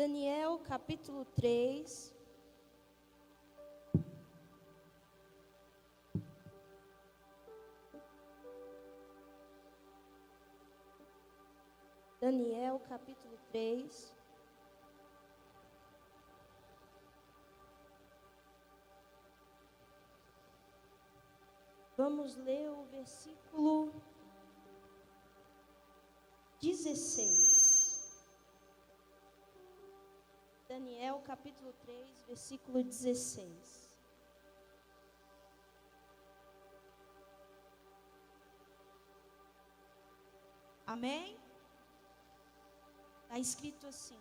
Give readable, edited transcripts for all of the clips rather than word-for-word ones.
Daniel capítulo 3. Daniel capítulo 3. Vamos ler o versículo 16. Daniel capítulo 3, versículo 16. Amém? Está escrito assim: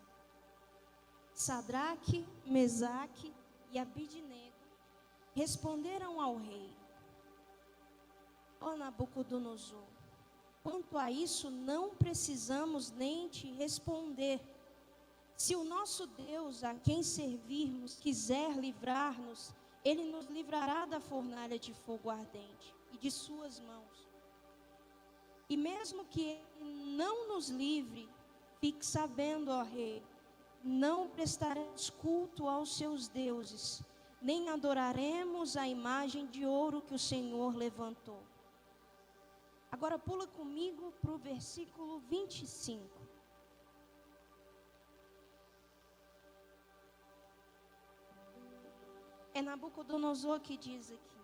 Sadraque, Mesaque e Abidnego responderam ao rei: Ó Nabucodonosor, quanto a isso não precisamos nem te responder. Se o nosso Deus, a quem servirmos, quiser livrar-nos, Ele nos livrará da fornalha de fogo ardente e de suas mãos. E mesmo que Ele não nos livre, fique sabendo, ó rei, não prestaremos culto aos seus deuses, nem adoraremos a imagem de ouro que o Senhor levantou. Agora pula comigo para o versículo 25. É Nabucodonosor que diz aqui: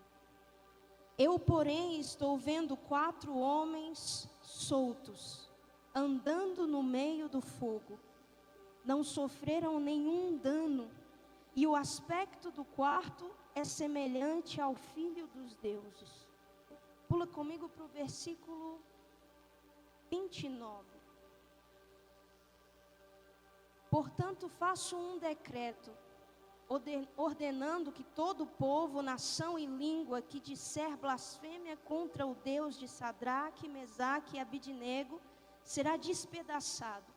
Eu, porém, estou vendo 4 homens soltos, andando no meio do fogo. Não sofreram nenhum dano, e o aspecto do quarto é semelhante ao Filho dos deuses. Pula comigo para o versículo 29. Portanto, faço um decreto, ordenando que todo povo, nação e língua que disser blasfêmia contra o Deus de Sadraque, Mesaque e Abidnego será despedaçado,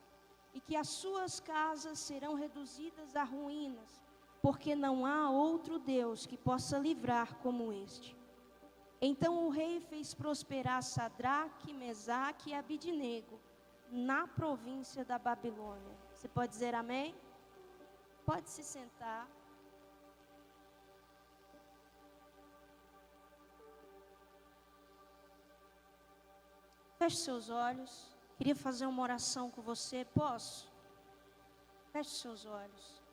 e que as suas casas serão reduzidas a ruínas, porque não há outro Deus que possa livrar como este. Então o rei fez prosperar Sadraque, Mesaque e Abidnego na província da Babilônia. Você pode dizer amém? Pode se sentar. Feche seus olhos. Queria fazer uma oração com você. Posso? Feche seus olhos.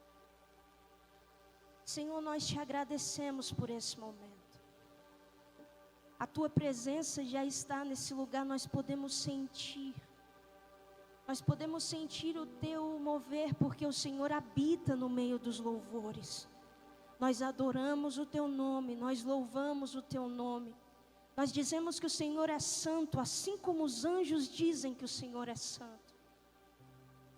Senhor, nós te agradecemos por esse momento. A tua presença já está nesse lugar. Nós podemos sentir. Nós podemos sentir o teu mover, porque o Senhor habita no meio dos louvores. Nós adoramos o teu nome. Nós louvamos o teu nome. Nós dizemos que o Senhor é santo, assim como os anjos dizem que o Senhor é santo.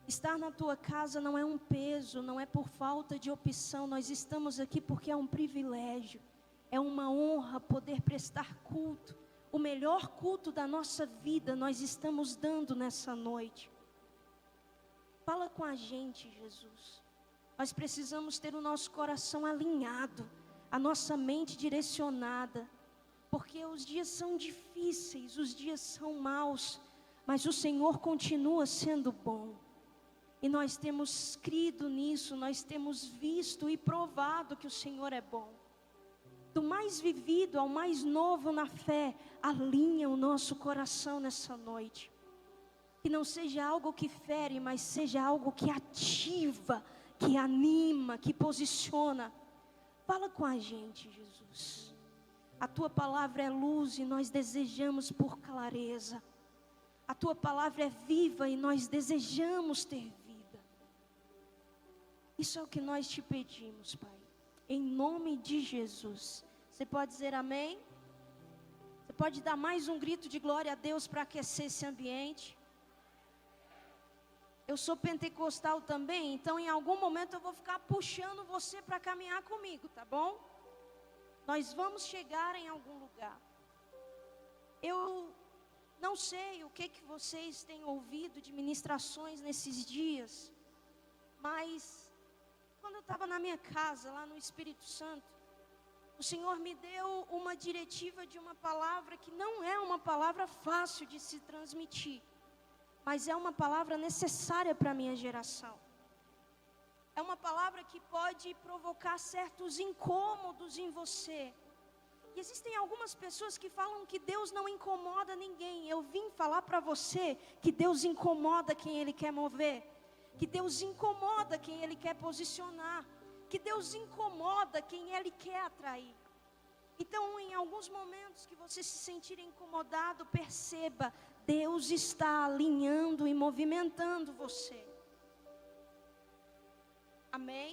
Estar na tua casa não é um peso, não é por falta de opção. Nós estamos aqui porque é um privilégio, é uma honra poder prestar culto. O melhor culto da nossa vida nós estamos dando nessa noite. Fala com a gente, Jesus. Nós precisamos ter o nosso coração alinhado, a nossa mente direcionada. Porque os dias são difíceis, os dias são maus, mas o Senhor continua sendo bom. E nós temos crido nisso, nós temos visto e provado que o Senhor é bom. Do mais vivido ao mais novo na fé, alinha o nosso coração nessa noite. Que não seja algo que fere, mas seja algo que ativa, que anima, que posiciona. Fala com a gente, Jesus. A tua palavra é luz e nós desejamos por clareza. A tua palavra é viva e nós desejamos ter vida. Isso é o que nós te pedimos, Pai. Em nome de Jesus. Você pode dizer amém? Você pode dar mais um grito de glória a Deus para aquecer esse ambiente? Eu sou pentecostal também, então em algum momento eu vou ficar puxando você para caminhar comigo, tá bom? Nós vamos chegar em algum lugar. Eu não sei o que vocês têm ouvido de ministrações nesses dias, mas quando eu estava na minha casa, lá no Espírito Santo, o Senhor me deu uma diretiva de uma palavra que não é uma palavra fácil de se transmitir, mas é uma palavra necessária para a minha geração. palavra que pode provocar certos incômodos em você. E existem algumas pessoas que falam que Deus não incomoda ninguém. Eu vim falar para você que Deus incomoda quem Ele quer mover, que Deus incomoda quem Ele quer posicionar, que Deus incomoda quem Ele quer atrair. Então, em alguns momentos que você se sentir incomodado, perceba, Deus está alinhando e movimentando você. Amém?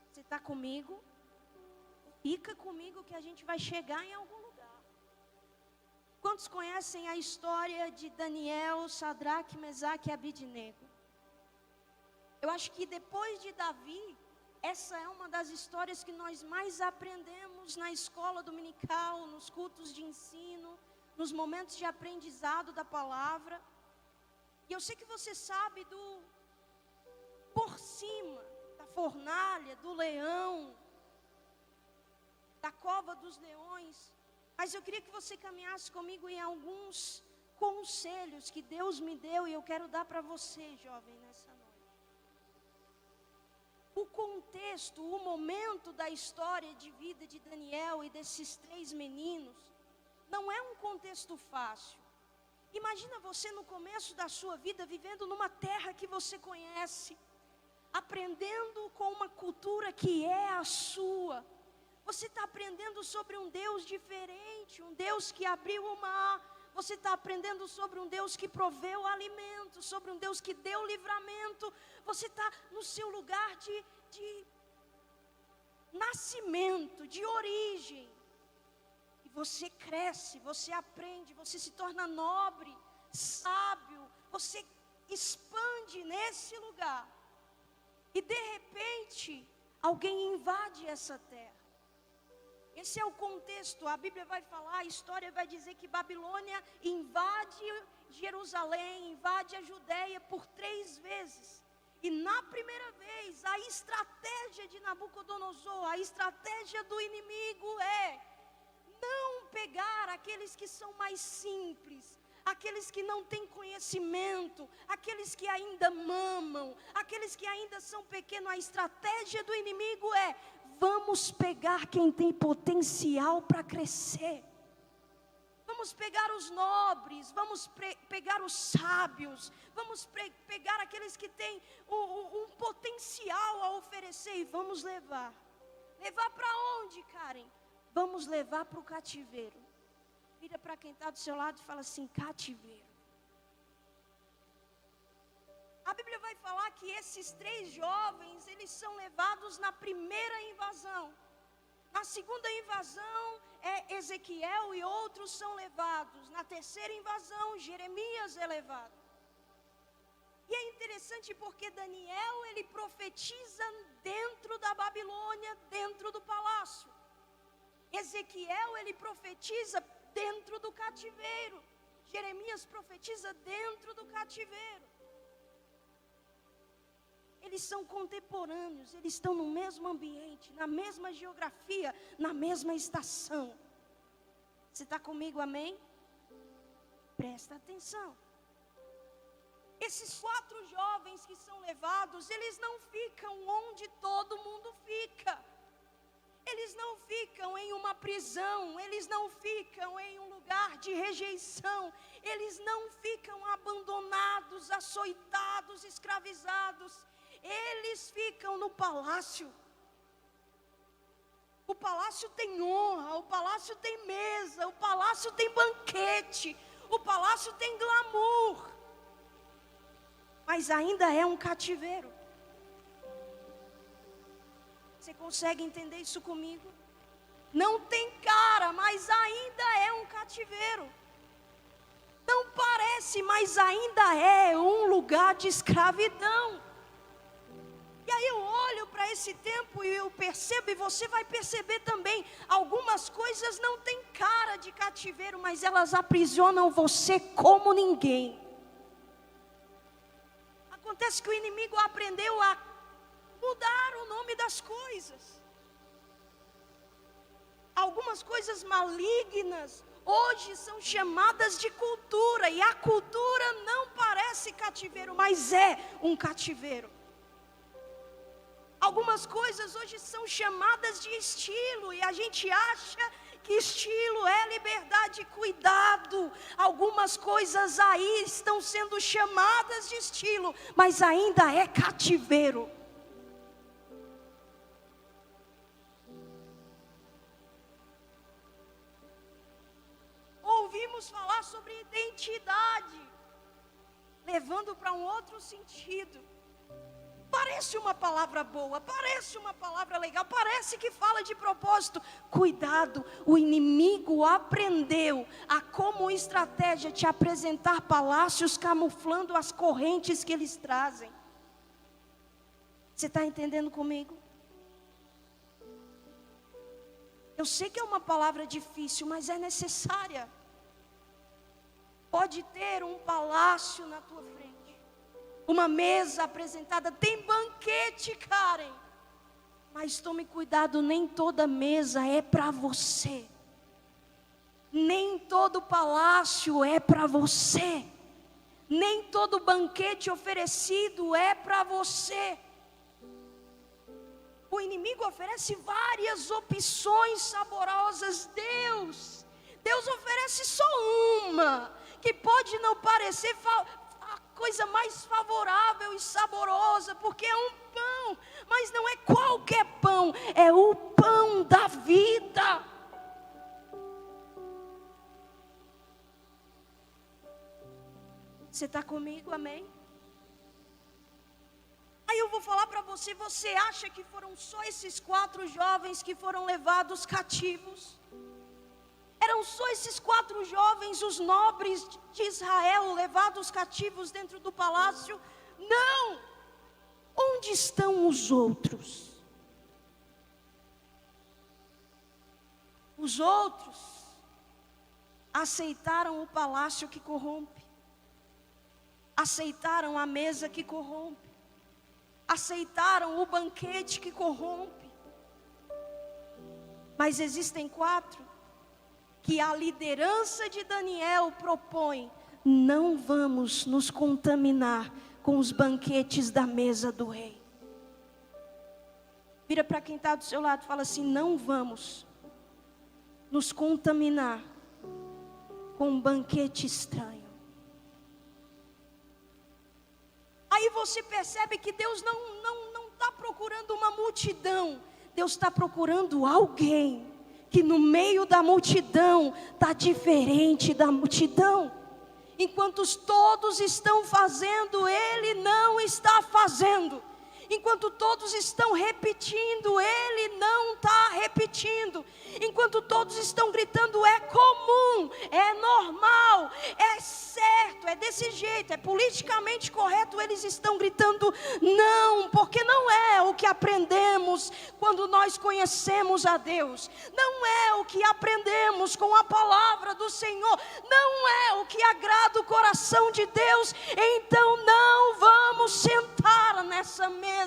Você está comigo? Fica comigo que a gente vai chegar em algum lugar. Quantos conhecem a história de Daniel, Sadraque, Mesaque e Abidnego? Eu acho que depois de Davi, essa é uma das histórias que nós mais aprendemos na escola dominical, nos cultos de ensino, nos momentos de aprendizado da palavra. E eu sei que você sabe por cima, da fornalha, do leão, da cova dos leões, mas eu queria que você caminhasse comigo em alguns conselhos que Deus me deu e eu quero dar para você, jovem, nessa noite. O contexto, o momento da história de vida de Daniel e desses 3 meninos, não é um contexto fácil. Imagina você no começo da sua vida, vivendo numa terra que você conhece, aprendendo com uma cultura que é a sua. Você está aprendendo sobre um Deus diferente, um Deus que abriu o mar. Você está aprendendo sobre um Deus que proveu alimento, sobre um Deus que deu livramento. Você está no seu lugar de nascimento, de origem. E você cresce, você aprende, você se torna nobre, sábio. Você expande nesse lugar. E de repente, alguém invade essa terra. Esse é o contexto, a Bíblia vai falar, a história vai dizer que Babilônia invade Jerusalém, invade a Judéia por 3 vezes. E na primeira vez, a estratégia de Nabucodonosor, a estratégia do inimigo é não pegar aqueles que são mais simples, aqueles que não têm conhecimento, aqueles que ainda mamam, aqueles que ainda são pequenos. A estratégia do inimigo é: vamos pegar quem tem potencial para crescer. Vamos pegar os nobres, vamos pegar os sábios, vamos pegar aqueles que têm um potencial a oferecer e vamos levar. Levar para onde, Karen? Vamos levar para o cativeiro. Vira para quem está do seu lado e fala assim: cativeiro. A Bíblia vai falar que esses 3 jovens, eles são levados na primeira invasão. Na segunda invasão, Ezequiel e outros são levados. Na terceira invasão, Jeremias é levado. E é interessante porque Daniel, ele profetiza dentro da Babilônia, dentro do palácio. Ezequiel, ele profetiza dentro do cativeiro. Jeremias profetiza dentro do cativeiro. Eles são contemporâneos, eles estão no mesmo ambiente, na mesma geografia, na mesma estação. Você está comigo, amém? Presta atenção. Esses 4 jovens que são levados, eles não ficam onde todo mundo fica. Eles não ficam em uma prisão, eles não ficam em um lugar de rejeição, eles não ficam abandonados, açoitados, escravizados. Eles ficam no palácio. O palácio tem honra, o palácio tem mesa, o palácio tem banquete, o palácio tem glamour. Mas ainda é um cativeiro. Você consegue entender isso comigo? Não tem cara, mas ainda é um cativeiro. Não parece, mas ainda é um lugar de escravidão. E aí eu olho para esse tempo e eu percebo, e você vai perceber também, algumas coisas não têm cara de cativeiro, mas elas aprisionam você como ninguém. Acontece que o inimigo aprendeu a mudar o nome das coisas. Algumas coisas malignas hoje são chamadas de cultura, e a cultura não parece cativeiro, mas é um cativeiro. Algumas coisas hoje são chamadas de estilo, e a gente acha que estilo é liberdade. Cuidado, algumas coisas aí estão sendo chamadas de estilo, mas ainda é cativeiro. Ouvimos falar sobre identidade, levando para um outro sentido. Parece uma palavra boa, parece uma palavra legal, parece que fala de propósito. Cuidado, o inimigo aprendeu a como estratégia te apresentar palácios camuflando as correntes que eles trazem. Você está entendendo comigo? Eu sei que é uma palavra difícil, mas é necessária. Pode ter um palácio na tua frente, uma mesa apresentada, tem banquete, Karen, mas tome cuidado, nem toda mesa é para você, nem todo palácio é para você, nem todo banquete oferecido é para você. O inimigo oferece várias opções saborosas. Deus oferece só uma, que pode não parecer a coisa mais favorável e saborosa, porque é um pão, mas não é qualquer pão, é o pão da vida. Você está comigo, amém? Aí eu vou falar para você, você acha que foram só esses 4 jovens que foram levados cativos? Eram só esses 4 jovens, os nobres de Israel, levados cativos dentro do palácio? Não! Onde estão os outros? Os outros aceitaram o palácio que corrompe, aceitaram a mesa que corrompe, aceitaram o banquete que corrompe. Mas existem 4 que a liderança de Daniel propõe: não vamos nos contaminar com os banquetes da mesa do rei. Vira para quem está do seu lado e fala assim: não vamos nos contaminar com um banquete estranho. Aí você percebe que Deus não está procurando uma multidão, Deus está procurando alguém que no meio da multidão está diferente da multidão. Enquanto todos estão fazendo, Ele não está fazendo. Enquanto todos estão repetindo, Ele não está repetindo. Enquanto todos estão gritando, é comum, é normal, é certo, é desse jeito, é politicamente correto, eles estão gritando não, porque não é o que aprendemos quando nós conhecemos a Deus. Não é o que aprendemos com a palavra do Senhor. Não é o que agrada o coração de Deus. Então não vamos sentar nessa mesa.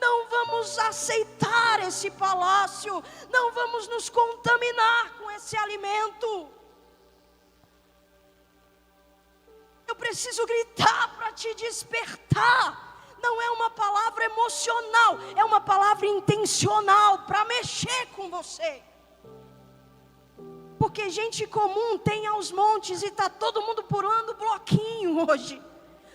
Não vamos aceitar esse palácio, não vamos nos contaminar com esse alimento. Eu preciso gritar para te despertar. Não é uma palavra emocional, é uma palavra intencional para mexer com você. Porque gente comum tem aos montes e está todo mundo pulando bloquinho hoje.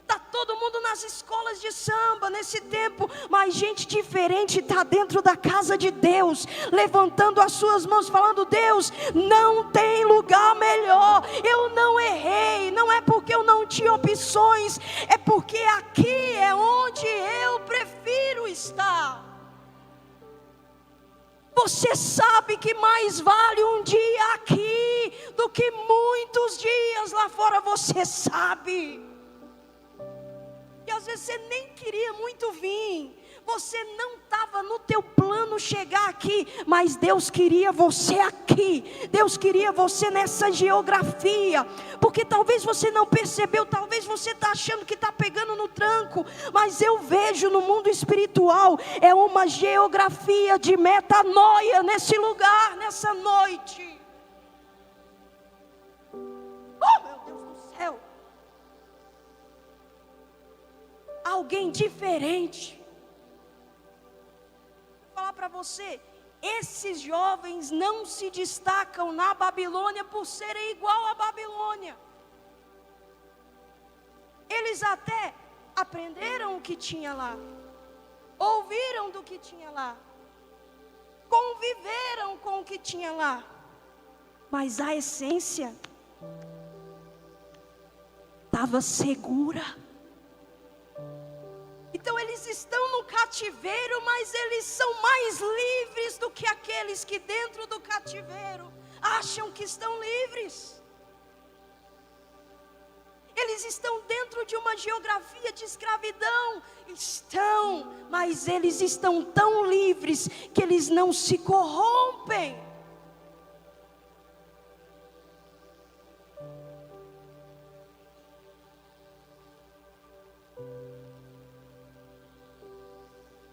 Está todo mundo nas escolas de samba nesse tempo, mas gente diferente está dentro da casa de Deus, levantando as suas mãos, falando: Deus, não tem lugar melhor. Eu não errei, não é porque eu não tinha opções, é porque aqui é onde eu prefiro estar. Você sabe que mais vale um dia aqui do que muitos dias lá fora, você sabe. E às vezes você nem queria muito vir, você não estava no teu plano chegar aqui, mas Deus queria você aqui, Deus queria você nessa geografia, porque talvez você não percebeu, talvez você está achando que está pegando no tranco, mas eu vejo no mundo espiritual, é uma geografia de metanoia nesse lugar, nessa noite. Oh meu Deus do céu! Alguém diferente, você, esses jovens não se destacam na Babilônia por serem igual à Babilônia. Eles até aprenderam o que tinha lá, ouviram do que tinha lá, conviveram com o que tinha lá, mas a essência estava segura. Então eles estão no cativeiro, mas eles são mais livres do que aqueles que dentro do cativeiro acham que estão livres. Eles estão dentro de uma geografia de escravidão, mas eles estão tão livres que eles não se corrompem.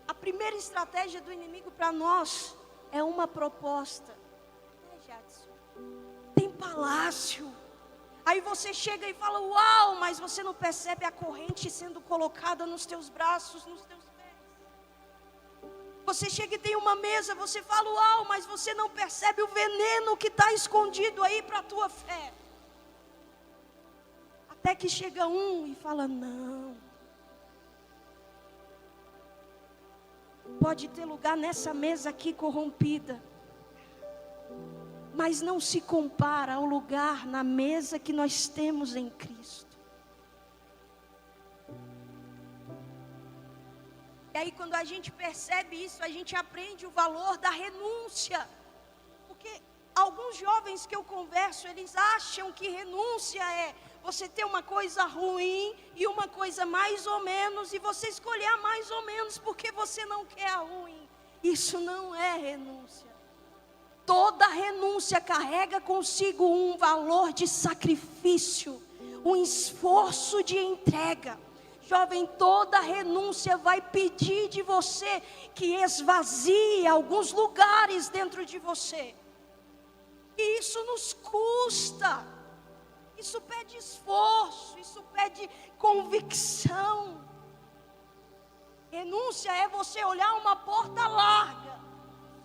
A primeira estratégia do inimigo para nós é uma proposta. Jadson, tem palácio. Aí você chega e fala, uau, mas você não percebe a corrente sendo colocada nos teus braços, nos teus pés. Você chega e tem uma mesa, você fala, uau, mas você não percebe o veneno que está escondido aí para a tua fé. Até que chega um e fala, não. Pode ter lugar nessa mesa aqui corrompida, mas não se compara ao lugar na mesa que nós temos em Cristo. E aí quando a gente percebe isso, a gente aprende o valor da renúncia. Porque alguns jovens que eu converso, eles acham que renúncia é você ter uma coisa ruim e uma coisa mais ou menos, e você escolher a mais ou menos porque você não quer a ruim. Isso não é renúncia. Toda renúncia carrega consigo um valor de sacrifício, um esforço de entrega. Jovem, toda renúncia vai pedir de você que esvazie alguns lugares dentro de você. E isso nos custa. Isso pede esforço, isso pede convicção. Renúncia é você olhar uma porta larga,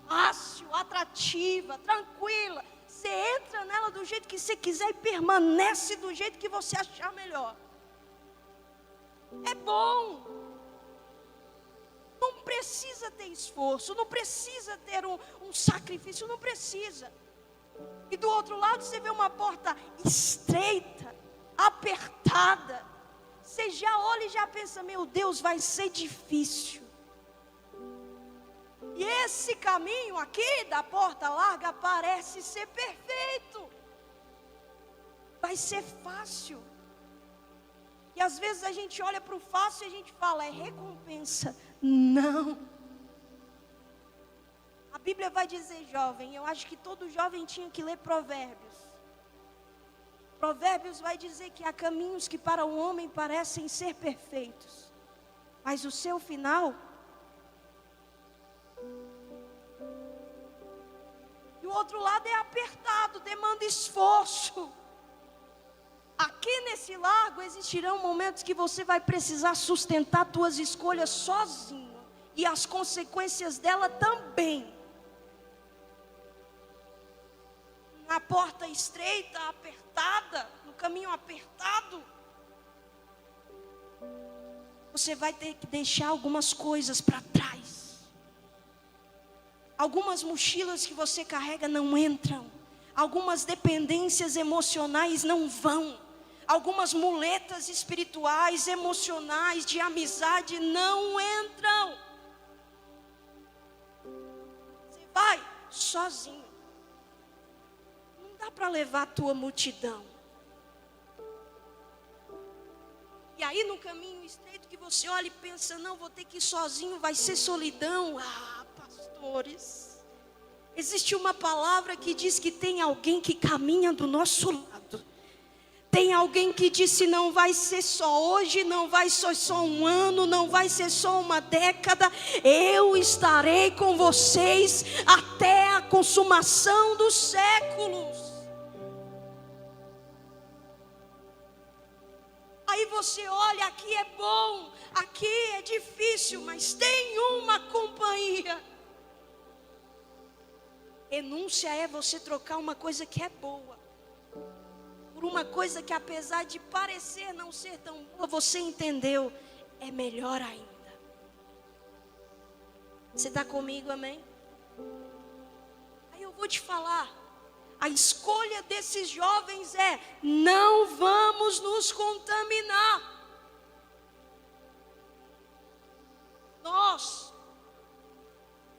fácil, atrativa, tranquila. Você entra nela do jeito que você quiser e permanece do jeito que você achar melhor. É bom. Não precisa ter esforço, não precisa ter um sacrifício, não precisa. E do outro lado você vê uma porta estreita, apertada. Você já olha e já pensa, meu Deus, vai ser difícil. E esse caminho aqui da porta larga parece ser perfeito. Vai ser fácil. E às vezes a gente olha para o fácil e a gente fala, é recompensa. Não. A Bíblia vai dizer, jovem, eu acho que todo jovem tinha que ler Provérbios. Provérbios vai dizer que há caminhos que para o homem parecem ser perfeitos, mas o seu final... E o outro lado é apertado, demanda esforço. Aqui nesse largo existirão momentos que você vai precisar sustentar suas escolhas sozinho, e as consequências dela também. Na porta estreita, apertada, no caminho apertado, você vai ter que deixar algumas coisas para trás. Algumas mochilas que você carrega não entram. Algumas dependências emocionais não vão. Algumas muletas espirituais, emocionais, de amizade não entram. Você vai sozinho. Não dá para levar a tua multidão. E aí no caminho estreito que você olha e pensa, não, vou ter que ir sozinho, vai ser solidão. Ah, pastores, existe uma palavra que diz que tem alguém que caminha do nosso lado. Tem alguém que disse, não vai ser só hoje, não vai ser só um ano, não vai ser só uma década. Eu estarei com vocês até a consumação dos séculos. Aí você olha, aqui é bom, aqui é difícil, mas tem uma companhia. Renúncia é você trocar uma coisa que é boa por uma coisa que, apesar de parecer não ser tão boa, você entendeu, é melhor ainda. Você está comigo, amém? Aí eu vou te falar, a escolha desses jovens é: não vamos nos contaminar. Nós,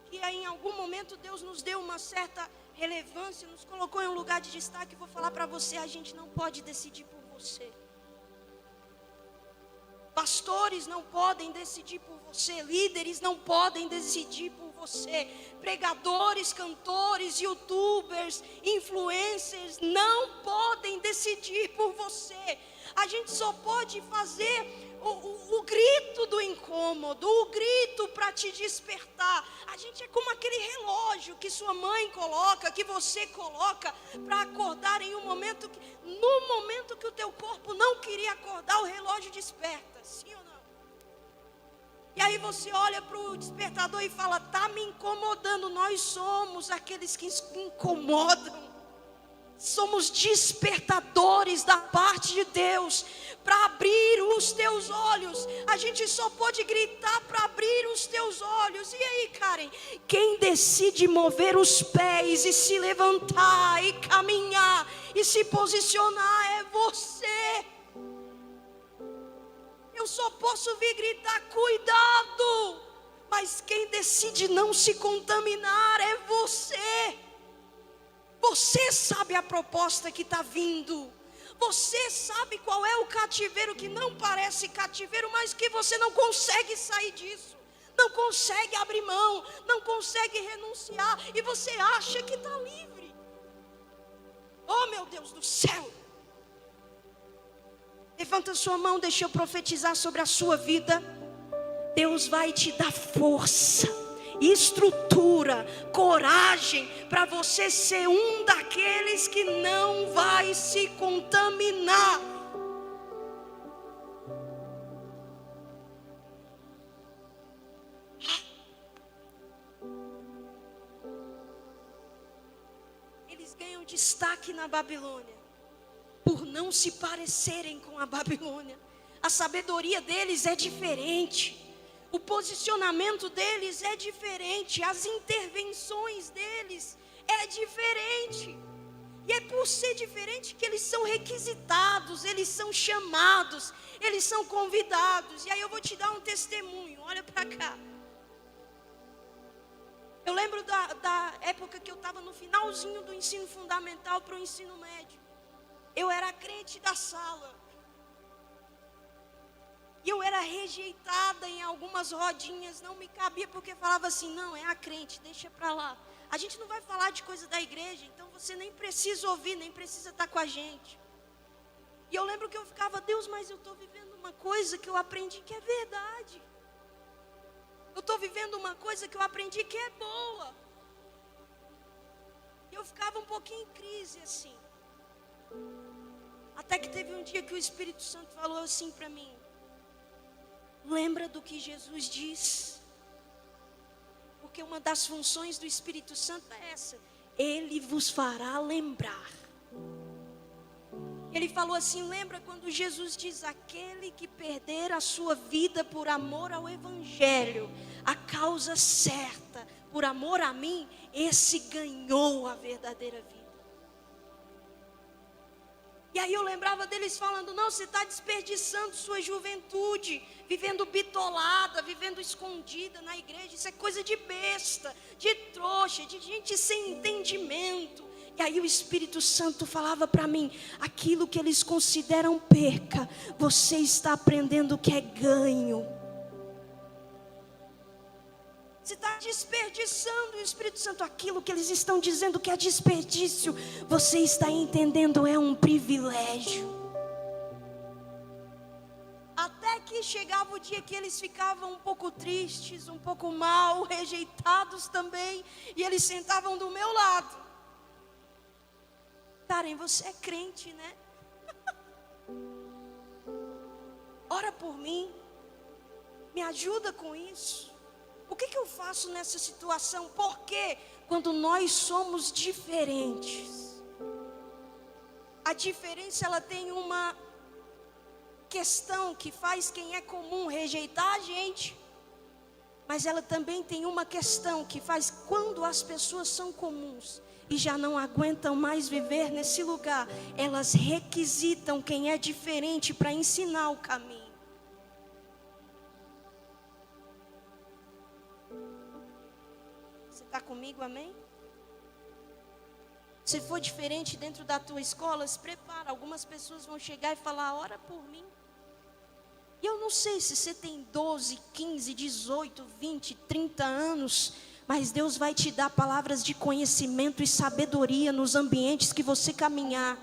que em algum momento Deus nos deu uma certa relevância, nos colocou em um lugar de destaque, vou falar para você, a gente não pode decidir por você. Pastores não podem decidir por você, líderes não podem decidir por você, pregadores, cantores, youtubers, influencers não podem decidir por você. A gente só pode fazer o grito do incômodo, o grito para te despertar. A gente é como aquele relógio que sua mãe coloca, que você coloca para acordar em um momento que, no momento que o teu corpo não queria acordar, o relógio desperta, sim ou não? E aí você olha para o despertador e fala: está me incomodando. Nós somos aqueles que incomodam. Somos despertadores da parte de Deus para abrir os teus olhos. A gente só pode gritar para abrir os teus olhos. E aí, Karen, quem decide mover os pés e se levantar e caminhar e se posicionar é você. Eu só posso vir gritar: cuidado. Mas quem decide não se contaminar é você. Você sabe a proposta que está vindo. Você sabe qual é o cativeiro que não parece cativeiro, mas que você não consegue sair disso. Não consegue abrir mão, não consegue renunciar. E você acha que está livre. Oh, meu Deus do céu. Levanta sua mão, deixa eu profetizar sobre a sua vida. Deus vai te dar força, estrutura, coragem para você ser um daqueles que não vai se contaminar. Eles ganham destaque na Babilônia por não se parecerem com a Babilônia. A sabedoria deles é diferente. O posicionamento deles é diferente, as intervenções deles é diferente. E é por ser diferente que eles são requisitados, eles são chamados, eles são convidados. E aí eu vou te dar um testemunho, olha para cá. Eu lembro da época que eu estava no finalzinho do ensino fundamental para o ensino médio. Eu era crente da sala. E eu era rejeitada em algumas rodinhas, não me cabia, porque falava assim: não, é a crente, deixa para lá. A gente não vai falar de coisa da igreja, então você nem precisa ouvir, nem precisa estar com a gente. E eu lembro que eu ficava: Deus, mas eu estou vivendo uma coisa que eu aprendi que é verdade. Eu estou vivendo uma coisa que eu aprendi que é boa. E eu ficava um pouquinho em crise assim. Até que teve um dia que o Espírito Santo falou assim para mim: lembra do que Jesus diz? Porque uma das funções do Espírito Santo é essa: Ele vos fará lembrar. Ele falou assim: lembra quando Jesus diz: aquele que perder a sua vida por amor ao Evangelho, a causa certa, por amor a mim, esse ganhou a verdadeira vida. E aí eu lembrava deles falando: não, você está desperdiçando sua juventude, vivendo bitolada, vivendo escondida na igreja. Isso é coisa de besta, de trouxa, de gente sem entendimento. E aí o Espírito Santo falava para mim: aquilo que eles consideram perca, você está aprendendo que é ganho. Você está desperdiçando. O Espírito Santo: aquilo que eles estão dizendo que é desperdício, você está entendendo, é um privilégio. Até que chegava o dia que eles ficavam um pouco tristes, um pouco mal, rejeitados também, e eles sentavam do meu lado. Karen, você é crente, né? Ora por mim, me ajuda com isso. O que eu faço nessa situação? Porque quando nós somos diferentes, a diferença ela tem uma questão que faz quem é comum rejeitar a gente, mas ela também tem uma questão que faz quando as pessoas são comuns e já não aguentam mais viver nesse lugar, elas requisitam quem é diferente para ensinar o caminho. Você está comigo, amém? Se for diferente dentro da tua escola, se prepara. Algumas pessoas vão chegar e falar, ora por mim. E eu não sei se você tem 12, 15, 18, 20, 30 anos, mas Deus vai te dar palavras de conhecimento e sabedoria nos ambientes que você caminhar.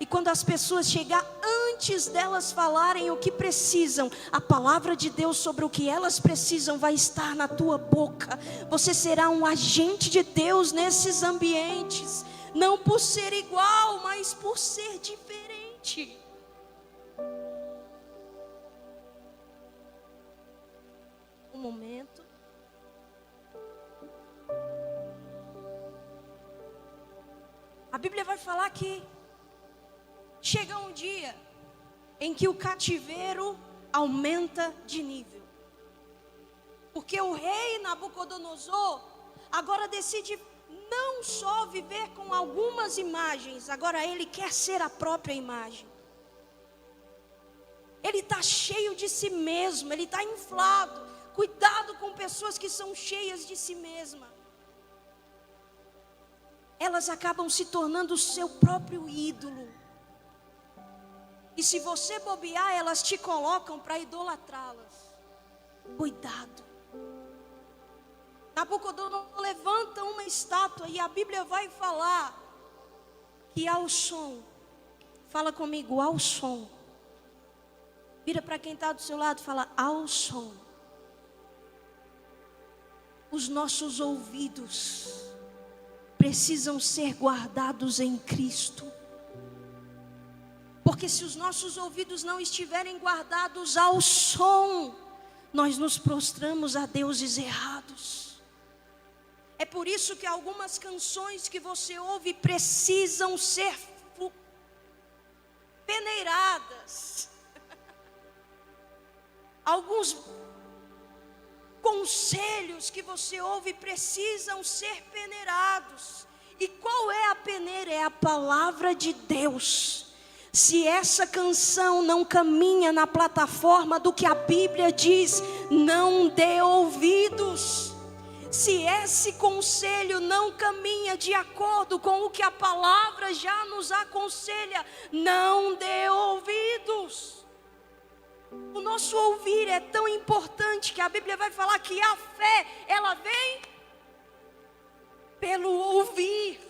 E quando as pessoas chegar, antes delas falarem o que precisam, a palavra de Deus sobre o que elas precisam vai estar na tua boca. Você será um agente de Deus nesses ambientes, não por ser igual, mas por ser diferente. Um momento. A Bíblia vai falar que chega um dia em que o cativeiro aumenta de nível. Porque o rei Nabucodonosor agora decide não só viver com algumas imagens, agora ele quer ser a própria imagem. Ele está cheio de si mesmo, ele está inflado. Cuidado com pessoas que são cheias de si mesma. Elas acabam se tornando o seu próprio ídolo. E se você bobear, elas te colocam para idolatrá-las. Cuidado. Nabucodonosor levanta uma estátua e a Bíblia vai falar que ao som, fala comigo, ao som. Vira para quem está do seu lado e fala, ao som. Os nossos ouvidos precisam ser guardados em Cristo. Porque se os nossos ouvidos não estiverem guardados ao som, nós nos prostramos a deuses errados. É por isso que algumas canções que você ouve precisam ser peneiradas. Alguns conselhos que você ouve precisam ser peneirados. E qual é a peneira? É a palavra de Deus. Se essa canção não caminha na plataforma do que a Bíblia diz, não dê ouvidos. Se esse conselho não caminha de acordo com o que a palavra já nos aconselha, não dê ouvidos. O nosso ouvir é tão importante que a Bíblia vai falar que a fé, ela vem pelo ouvir.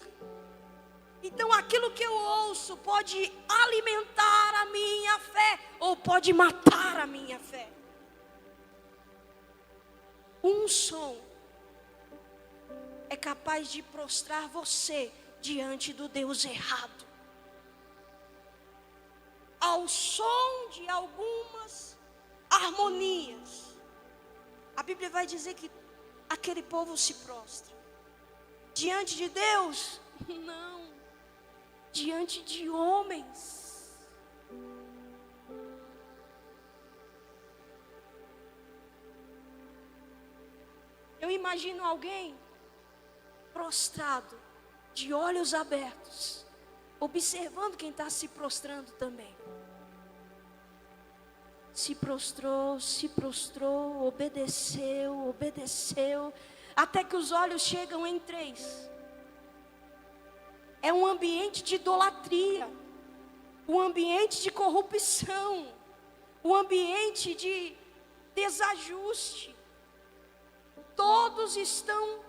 Então aquilo que eu ouço pode alimentar a minha fé ou pode matar a minha fé. Um som é capaz de prostrar você diante do Deus errado. Ao som de algumas harmonias, a Bíblia vai dizer que aquele povo se prostra. Diante de Deus, não. Diante de homens. Eu imagino alguém prostrado, de olhos abertos, observando quem está se prostrando também. Se prostrou, obedeceu, até que os olhos chegam em 3. É um ambiente de idolatria, um ambiente de corrupção, um ambiente de desajuste. Todos estão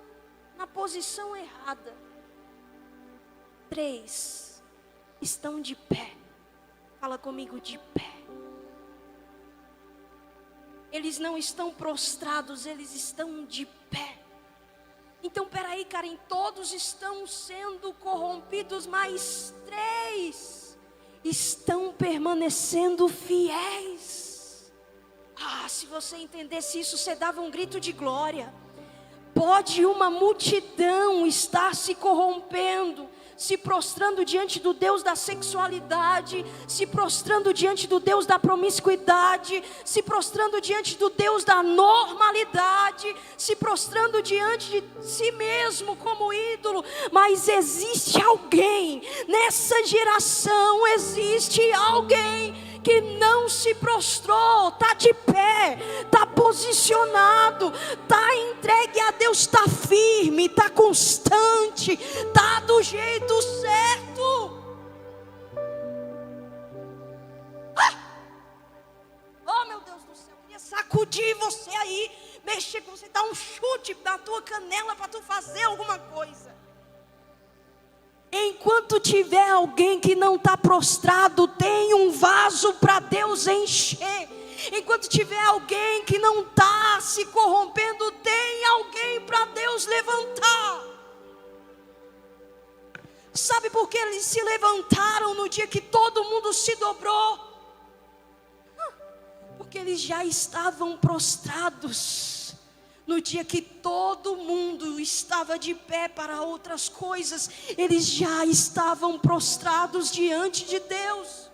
na posição errada. 3 estão de pé. Fala comigo, de pé. Eles não estão prostrados, eles estão de pé. Então, peraí, Karen, todos estão sendo corrompidos, mas 3 estão permanecendo fiéis. Se você entendesse isso, você dava um grito de glória. Pode uma multidão estar se corrompendo, se prostrando diante do Deus da sexualidade, se prostrando diante do Deus da promiscuidade, se prostrando diante do Deus da normalidade, se prostrando diante de si mesmo como ídolo, mas existe alguém, nessa geração existe alguém que não se prostrou, está de pé, está posicionado, está entregue a Deus, está firme, está constante, está do jeito certo. Oh meu Deus do céu, eu queria sacudir você aí, mexer com você, dar um chute na tua canela para tu fazer alguma coisa. Enquanto tiver alguém que não está prostrado, tem um vaso para Deus encher. Enquanto tiver alguém que não está se corrompendo, tem alguém para Deus levantar. Sabe por que eles se levantaram no dia que todo mundo se dobrou? Porque eles já estavam prostrados. No dia que todo mundo estava de pé para outras coisas, eles já estavam prostrados diante de Deus.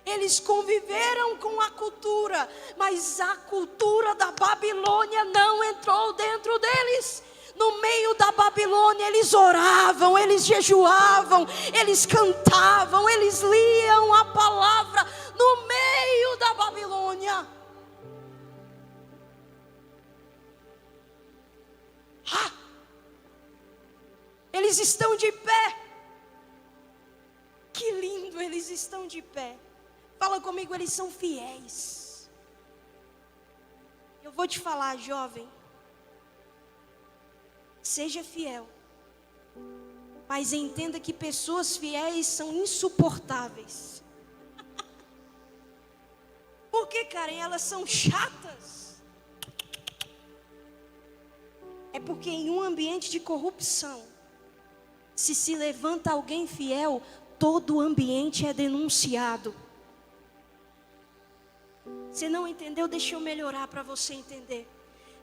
Eles conviveram com a cultura, mas a cultura da Babilônia não entrou dentro deles. No meio da Babilônia eles oravam, eles jejuavam, eles cantavam, eles liam a palavra no meio da Babilônia. Eles estão de pé. Que lindo, eles estão de pé. Fala comigo, eles são fiéis. Eu vou te falar, jovem. Seja fiel. Mas entenda que pessoas fiéis são insuportáveis. Por que, Karen? Elas são chatas. É porque em um ambiente de corrupção, se levanta alguém fiel, todo o ambiente é denunciado. Você não entendeu? Deixa eu melhorar para você entender.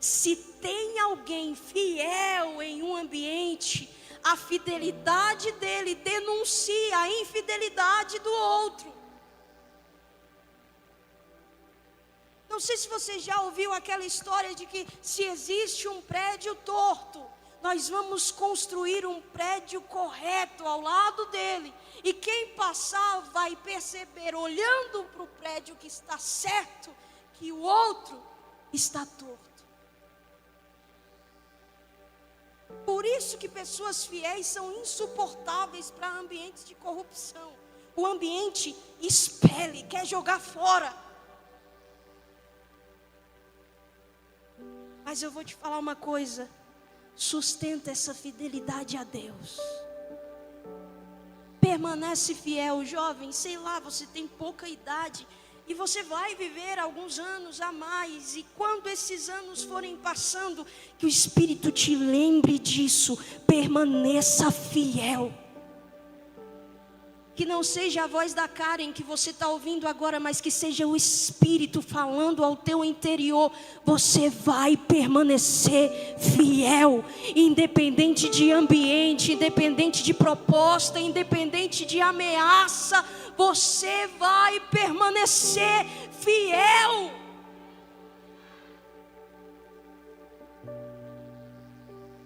Se tem alguém fiel em um ambiente, a fidelidade dele denuncia a infidelidade do outro. Não sei se você já ouviu aquela história de que se existe um prédio torto, nós vamos construir um prédio correto ao lado dele. E quem passar vai perceber, olhando para o prédio que está certo, que o outro está torto. Por isso que pessoas fiéis são insuportáveis para ambientes de corrupção. O ambiente expele, quer jogar fora. Mas eu vou te falar uma coisa. Sustenta essa fidelidade a Deus. Permanece fiel, jovem. Sei lá, você tem pouca idade e você vai viver alguns anos a mais. E quando esses anos forem passando, que o Espírito te lembre disso. Permaneça fiel. Que não seja a voz da Karen que você está ouvindo agora, mas que seja o Espírito falando ao teu interior. Você vai permanecer fiel, independente de ambiente, independente de proposta, independente de ameaça. Você vai permanecer fiel.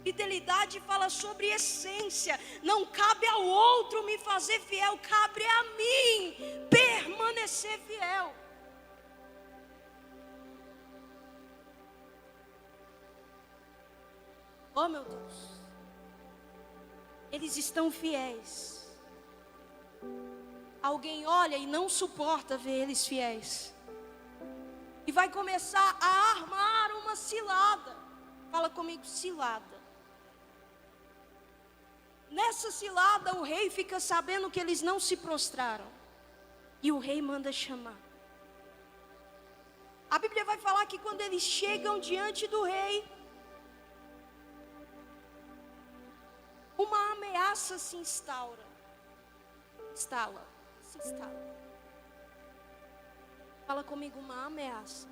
Fidelidade fala sobre essência. Não cabe ao outro me fazer fiel, cabe a mim permanecer fiel. Oh meu Deus, eles estão fiéis. Alguém olha e não suporta ver eles fiéis, e vai começar a armar uma cilada. Fala comigo, cilada. Nessa cilada o rei fica sabendo que eles não se prostraram, e o rei manda chamar. A Bíblia vai falar que quando eles chegam diante do rei, uma ameaça se instala. Fala comigo, uma ameaça.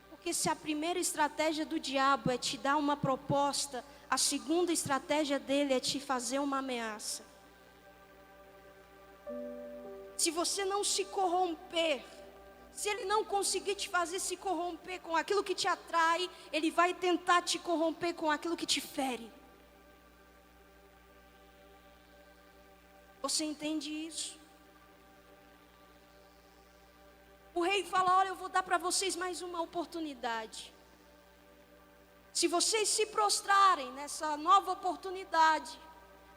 Porque se a primeira estratégia do diabo é te dar uma proposta, a segunda estratégia dele é te fazer uma ameaça. Se você não se corromper, se ele não conseguir te fazer se corromper com aquilo que te atrai, ele vai tentar te corromper com aquilo que te fere. Você entende isso? O rei fala, olha, eu vou dar para vocês mais uma oportunidade. Se vocês se prostrarem nessa nova oportunidade,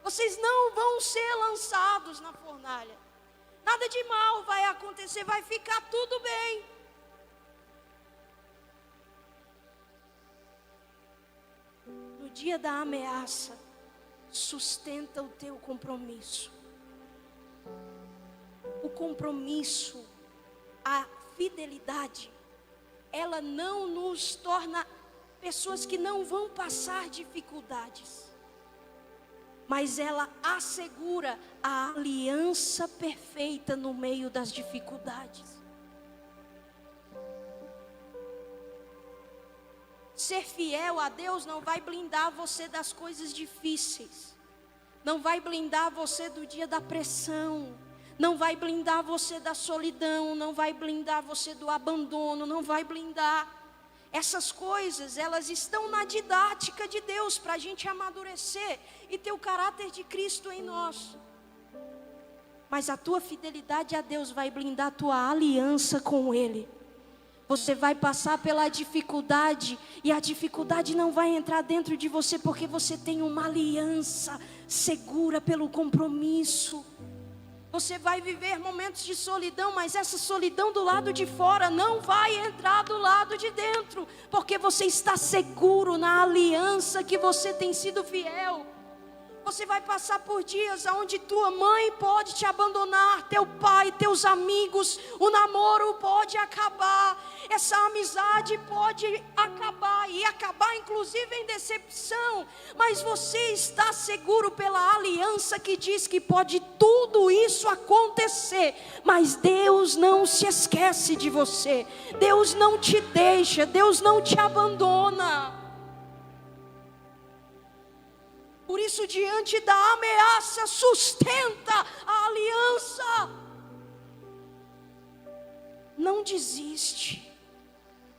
vocês não vão ser lançados na fornalha. Nada de mal vai acontecer, vai ficar tudo bem. No dia da ameaça, sustenta o teu compromisso. O compromisso, a fidelidade, ela não nos torna pessoas que não vão passar dificuldades, mas ela assegura a aliança perfeita no meio das dificuldades. Ser fiel a Deus não vai blindar você das coisas difíceis, não vai blindar você do dia da pressão, não vai blindar você da solidão, não vai blindar você do abandono, não vai blindar. Essas coisas, elas estão na didática de Deus para a gente amadurecer e ter o caráter de Cristo em nós. Mas a tua fidelidade a Deus vai blindar a tua aliança com Ele. Você vai passar pela dificuldade e a dificuldade não vai entrar dentro de você porque você tem uma aliança segura pelo compromisso. Você vai viver momentos de solidão, mas essa solidão do lado de fora não vai entrar do lado de dentro, porque você está seguro na aliança que você tem sido fiel. Você vai passar por dias onde tua mãe pode te abandonar, teu pai, teus amigos, o namoro pode acabar, essa amizade pode acabar e acabar inclusive em decepção, mas você está seguro pela aliança que diz que pode tudo isso acontecer, mas Deus não se esquece de você, Deus não te deixa, Deus não te abandona. Por isso, diante da ameaça, sustenta a aliança. Não desiste.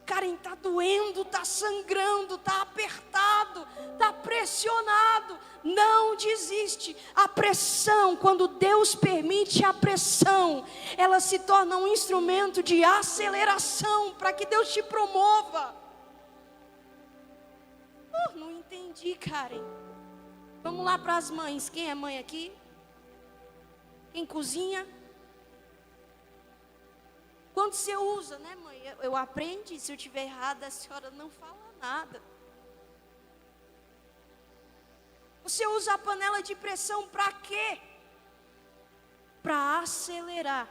Karen, está doendo, está sangrando, está apertado, está pressionado. Não desiste. A pressão, quando Deus permite a pressão, ela se torna um instrumento de aceleração para que Deus te promova. Não entendi, Karen. Vamos lá para as mães. Quem é mãe aqui? Quem cozinha? Quando você usa, né, mãe? Eu aprendi, se eu estiver errada, a senhora não fala nada. Você usa a panela de pressão para quê? Para acelerar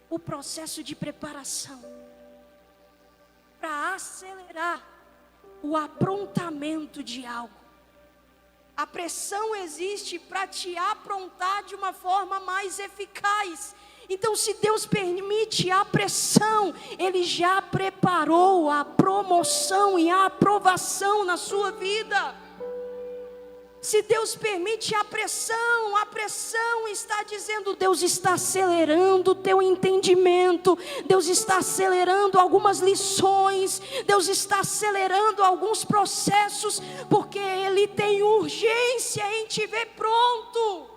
o processo de preparação. Para acelerar o aprontamento de algo. A pressão existe para te aprontar de uma forma mais eficaz. Então, se Deus permite a pressão, Ele já preparou a promoção e a aprovação na sua vida. Se Deus permite a pressão está dizendo, Deus está acelerando o teu entendimento, Deus está acelerando algumas lições, Deus está acelerando alguns processos, porque Ele tem urgência em te ver pronto.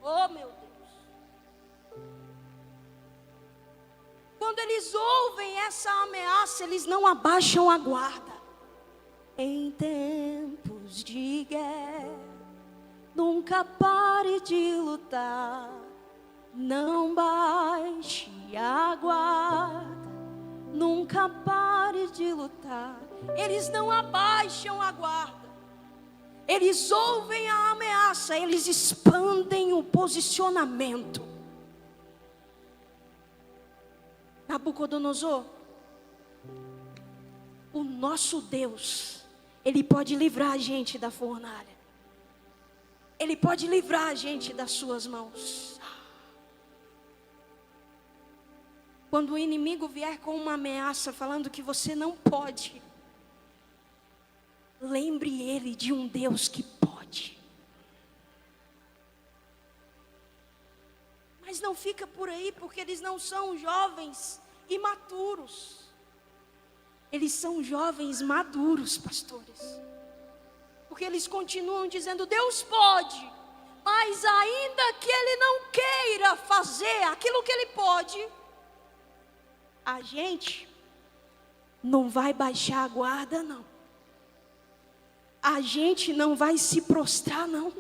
Oh, meu Deus. Quando eles ouvem essa ameaça, eles não abaixam a guarda. Em tempos de guerra, nunca pare de lutar, não baixe a guarda, nunca pare de lutar. Eles não abaixam a guarda, eles ouvem a ameaça, eles expandem o posicionamento. Nabucodonosor, o nosso Deus, Ele pode livrar a gente da fornalha. Ele pode livrar a gente das suas mãos. Quando o inimigo vier com uma ameaça falando que você não pode, lembre ele de um Deus que pode. Mas não fica por aí, porque eles não são jovens imaturos. Eles são jovens maduros, pastores. Porque eles continuam dizendo: Deus pode, mas ainda que Ele não queira fazer aquilo que Ele pode, a gente não vai baixar a guarda, não. A gente não vai se prostrar, não.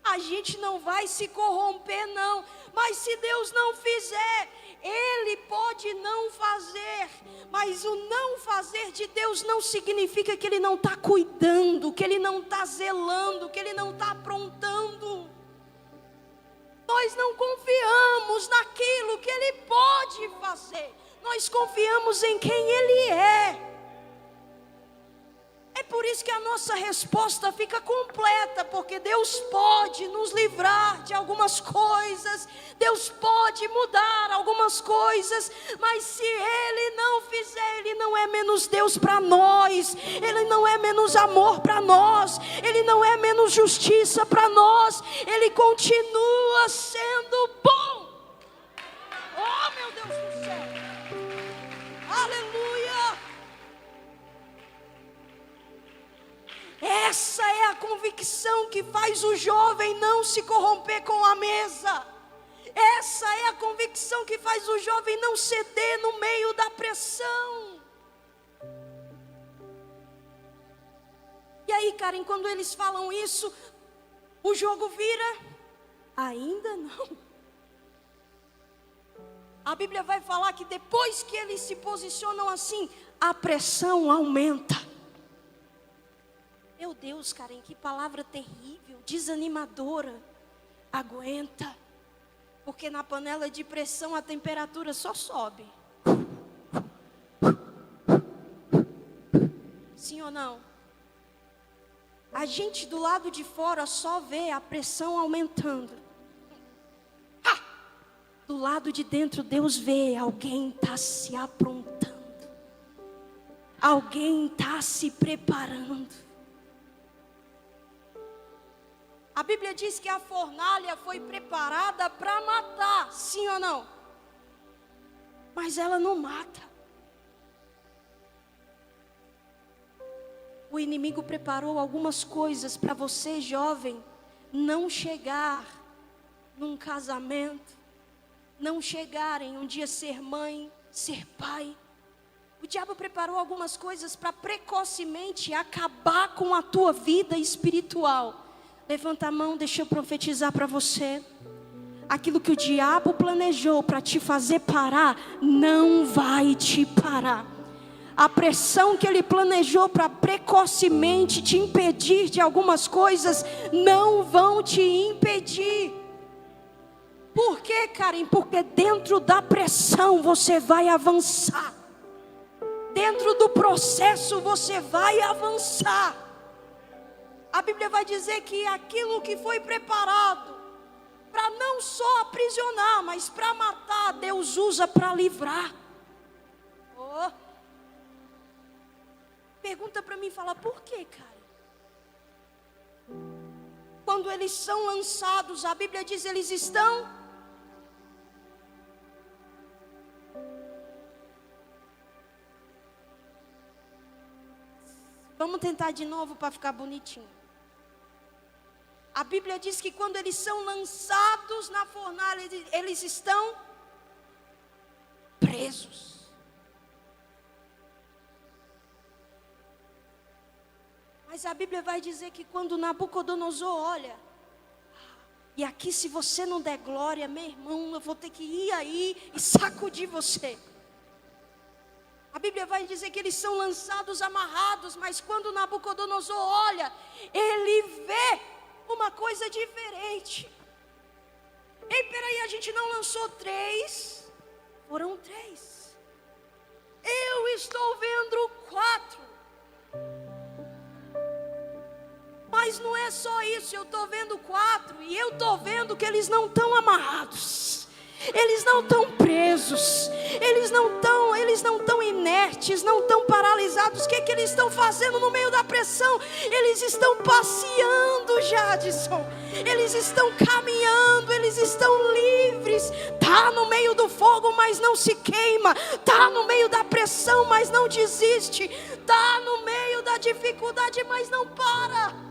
A gente não vai se corromper, não. Mas se Deus não fizer, Ele pode não fazer. Mas o não fazer de Deus não significa que Ele não está cuidando, que Ele não está zelando, que Ele não está aprontando. Nós não confiamos naquilo que Ele pode fazer. Nós confiamos em quem Ele é. É por isso que a nossa resposta fica completa, porque Deus pode nos livrar de algumas coisas, Deus pode mudar algumas coisas, mas se Ele não fizer, Ele não é menos Deus para nós, Ele não é menos amor para nós, Ele não é menos justiça para nós, Ele continua sendo bom. Oh, meu Deus do céu! Aleluia! Essa é a convicção que faz o jovem não se corromper com a mesa. Essa é a convicção que faz o jovem não ceder no meio da pressão. E aí, Karen, quando eles falam isso, o jogo vira? Ainda não. A Bíblia vai falar que depois que eles se posicionam assim, a pressão aumenta. Meu Deus, Karen, que palavra terrível, desanimadora. Aguenta, porque na panela de pressão a temperatura só sobe. Sim ou não? A gente do lado de fora só vê a pressão aumentando. Do lado de dentro Deus vê, alguém está se aprontando. Alguém está se preparando. A Bíblia diz que a fornalha foi preparada para matar, sim ou não? Mas ela não mata. O inimigo preparou algumas coisas para você, jovem, não chegar num casamento, não chegar em um dia ser mãe, ser pai. O diabo preparou algumas coisas para precocemente acabar com a tua vida espiritual. Levanta a mão, deixa eu profetizar para você. Aquilo que o diabo planejou para te fazer parar, não vai te parar. A pressão que ele planejou para precocemente te impedir de algumas coisas, não vão te impedir. Por quê, Karen? Porque dentro da pressão você vai avançar. Dentro do processo você vai avançar. A Bíblia vai dizer que aquilo que foi preparado para não só aprisionar, mas para matar, Deus usa para livrar. Oh. Pergunta para mim, fala, por quê, cara? Quando eles são lançados, a Bíblia diz, eles estão... Vamos tentar de novo para ficar bonitinho. A Bíblia diz que quando eles são lançados na fornalha, eles estão presos. Mas a Bíblia vai dizer que quando Nabucodonosor olha, e aqui se você não der glória, meu irmão, eu vou ter que ir aí e sacudir você. A Bíblia vai dizer que eles são lançados amarrados, mas quando Nabucodonosor olha, ele vê uma coisa diferente. Ei, peraí, a gente não lançou 3, foram 3. Eu estou vendo 4. Mas não é só isso, eu estou vendo 4 e eu estou vendo que eles não estão amarrados. Eles não estão presos, eles não estão inertes, não estão paralisados. O que eles estão fazendo no meio da pressão? Eles estão passeando, Jadson. Eles estão caminhando, eles estão livres. Está no meio do fogo, mas não se queima. Está no meio da pressão, mas não desiste. Está no meio da dificuldade, mas não para.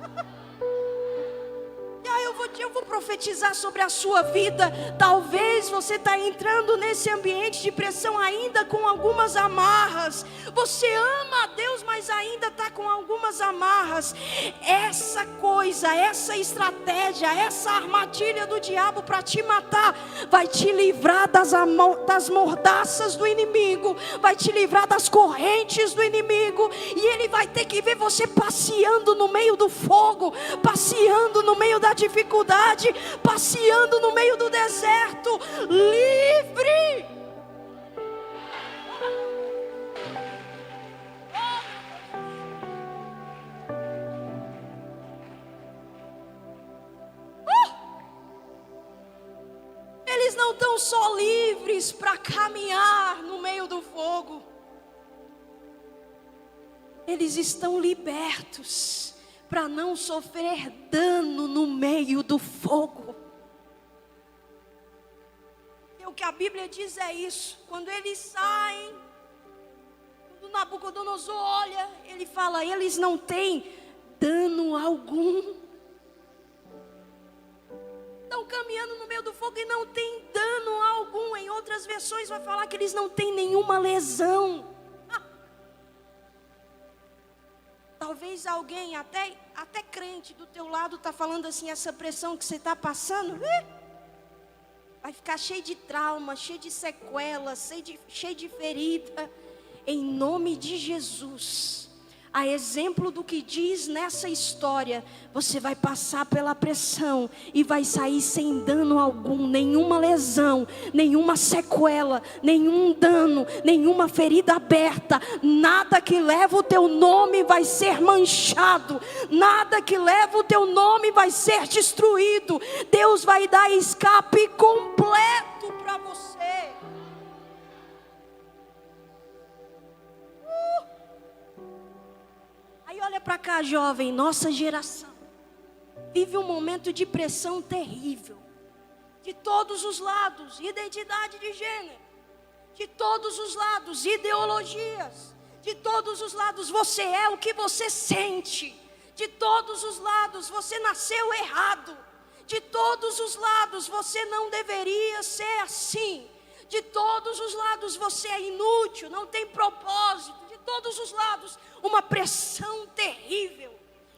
Eu vou profetizar sobre a sua vida. Talvez você está entrando nesse ambiente de pressão ainda com algumas amarras. Você ama a Deus, mas ainda está com algumas amarras. Essa coisa, essa estratégia, essa armadilha do diabo para te matar, vai te livrar das mordaças do inimigo, vai te livrar das correntes do inimigo. E ele vai ter que ver você passeando no meio do fogo, passeando no meio da dificuldade, passeando no meio do deserto, livre. Eles não estão só livres para caminhar no meio do fogo, eles estão libertos para não sofrer dano no meio do fogo. E o que a Bíblia diz é isso. Quando eles saem, quando Nabucodonosor olha, ele fala: eles não têm dano algum. Estão caminhando no meio do fogo e não tem dano algum. Em outras versões vai falar que eles não têm nenhuma lesão. Talvez alguém, até crente do teu lado, está falando assim: essa pressão que você está passando, vai ficar cheio de trauma, cheio de sequelas, cheio de ferida. Em nome de Jesus, a exemplo do que diz nessa história, você vai passar pela pressão e vai sair sem dano algum, nenhuma lesão, nenhuma sequela, nenhum dano, nenhuma ferida aberta. Nada que leva o teu nome vai ser manchado, nada que leva o teu nome vai ser destruído. Deus vai dar escape completo para você. Aí olha para cá, jovem, nossa geração vive um momento de pressão terrível, de todos os lados, identidade de gênero, de todos os lados, ideologias, de todos os lados, você é o que você sente, de todos os lados, você nasceu errado, de todos os lados, você não deveria ser assim, de todos os lados, você é inútil, não tem propósito, de todos os lados, uma pressão terrível.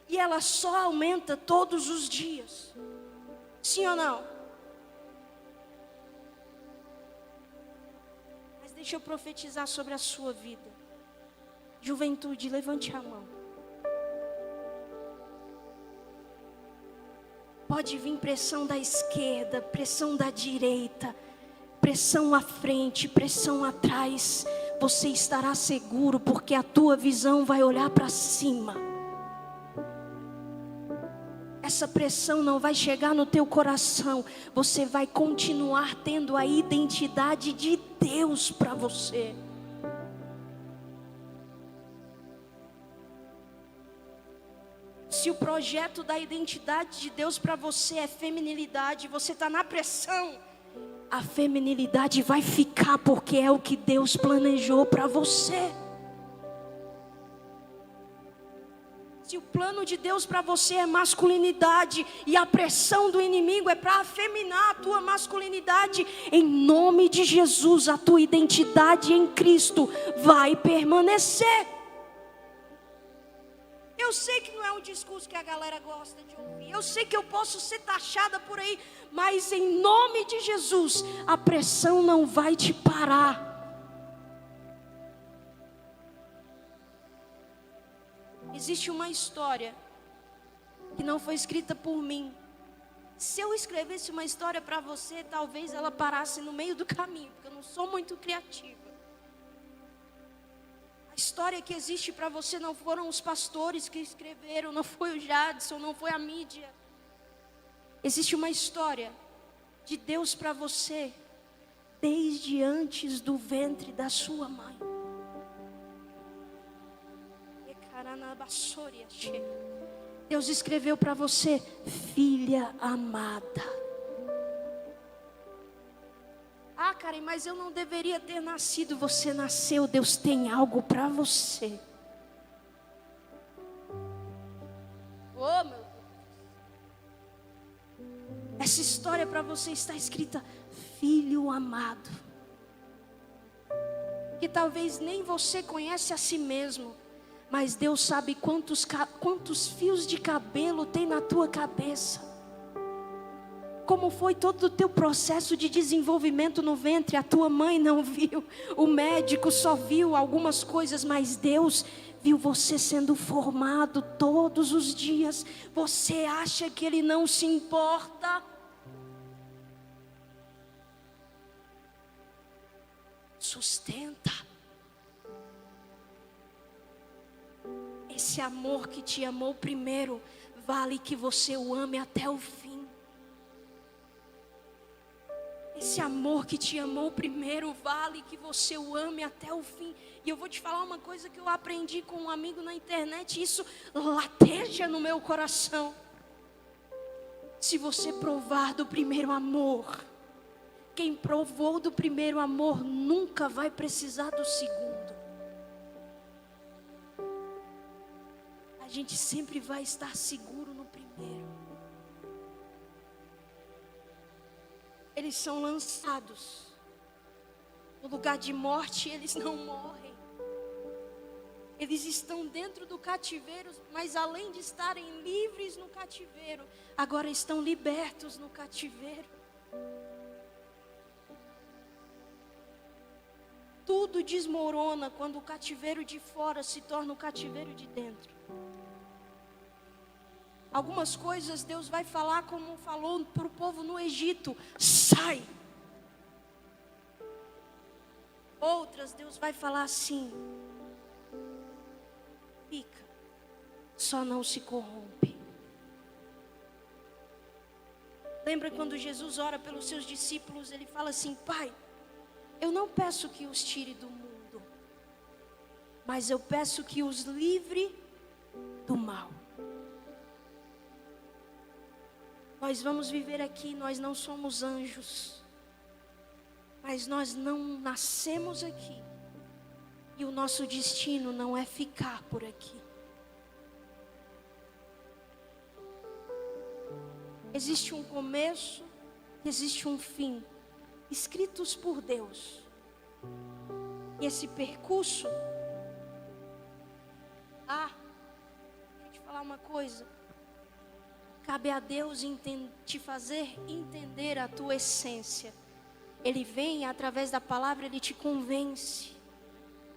E ela só aumenta todos os dias. Sim ou não? Mas deixa eu profetizar sobre a sua vida. Juventude, levante a mão. Pode vir pressão da esquerda, pressão da direita, pressão à frente, pressão atrás. Você estará seguro, porque a tua visão vai olhar para cima. Essa pressão não vai chegar no teu coração. Você vai continuar tendo a identidade de Deus para você. Se o projeto da identidade de Deus para você é feminilidade, você está na pressão, a feminilidade vai ficar, porque é o que Deus planejou para você. Se o plano de Deus para você é masculinidade e a pressão do inimigo é para afeminar a tua masculinidade, em nome de Jesus, a tua identidade em Cristo vai permanecer. Eu sei que não é um discurso que a galera gosta de ouvir, eu sei que eu posso ser taxada por aí, mas em nome de Jesus, a pressão não vai te parar. Existe uma história que não foi escrita por mim. Se eu escrevesse uma história para você, talvez ela parasse no meio do caminho, porque eu não sou muito criativa. A história que existe para você não foram os pastores que escreveram, não foi o Jadson, não foi a mídia. Existe uma história de Deus para você desde antes do ventre da sua mãe. Deus escreveu para você: filha amada. Ah, Karen, mas eu não deveria ter nascido. Você nasceu, Deus tem algo para você. Oh, meu Deus. Essa história para você está escrita: filho amado. Que talvez nem você conhece a si mesmo, mas Deus sabe quantos fios de cabelo tem na tua cabeça. Como foi todo o teu processo de desenvolvimento no ventre? A tua mãe não viu, o médico só viu algumas coisas, mas Deus viu você sendo formado todos os dias. Você acha que Ele não se importa? Sustenta. Esse amor que te amou primeiro, vale que você o ame até o fim. Esse amor que te amou primeiro, vale que você o ame até o fim. E eu vou te falar uma coisa que eu aprendi com um amigo na internet, isso lateja no meu coração. Se você provar do primeiro amor, quem provou do primeiro amor nunca vai precisar do segundo. A gente sempre vai estar seguro no primeiro. Eles são lançados no lugar de morte, eles não morrem. Eles estão dentro do cativeiro, mas além de estarem livres no cativeiro, agora estão libertos no cativeiro. Tudo desmorona quando o cativeiro de fora se torna o cativeiro de dentro. Algumas coisas Deus vai falar como falou para o povo no Egito: sai. Outras Deus vai falar assim: fica, só não se corrompe. Lembra quando Jesus ora pelos seus discípulos? Ele fala assim: Pai, eu não peço que os tire do mundo, mas eu peço que os livre do mal. Nós vamos viver aqui, nós não somos anjos, mas nós não nascemos aqui, e o nosso destino não é ficar por aqui. Existe um começo, existe um fim, escritos por Deus. E esse percurso, deixa eu te falar uma coisa. Cabe a Deus te fazer entender a tua essência. Ele vem através da palavra, Ele te convence,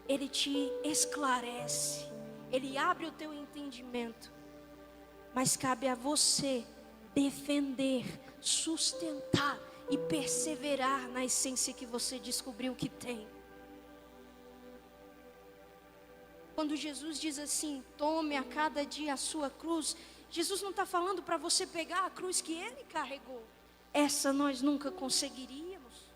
Ele te esclarece, Ele abre o teu entendimento. Mas cabe a você defender, sustentar e perseverar na essência que você descobriu que tem. Quando Jesus diz assim: tome a cada dia a sua cruz, Jesus não está falando para você pegar a cruz que Ele carregou. Essa nós nunca conseguiríamos.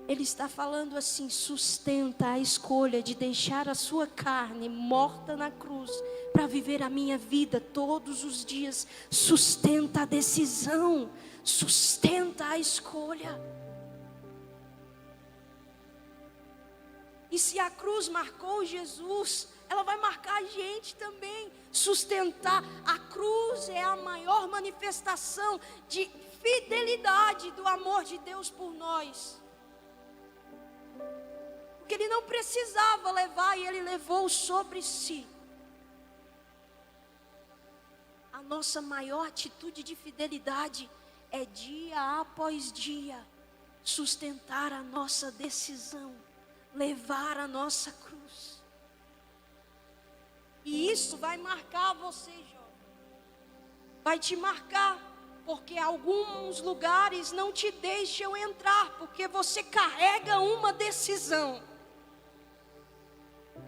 Ele está falando assim: sustenta a escolha de deixar a sua carne morta na cruz para viver a minha vida todos os dias. Sustenta a decisão, sustenta a escolha. E se a cruz marcou Jesus, ela vai marcar a gente também. Sustentar a cruz é a maior manifestação de fidelidade do amor de Deus por nós. Porque Ele não precisava levar e Ele levou sobre si. A nossa maior atitude de fidelidade é dia após dia sustentar a nossa decisão, levar a nossa cruz. E isso vai marcar você, jovem. Vai te marcar, porque alguns lugares não te deixam entrar, porque você carrega uma decisão.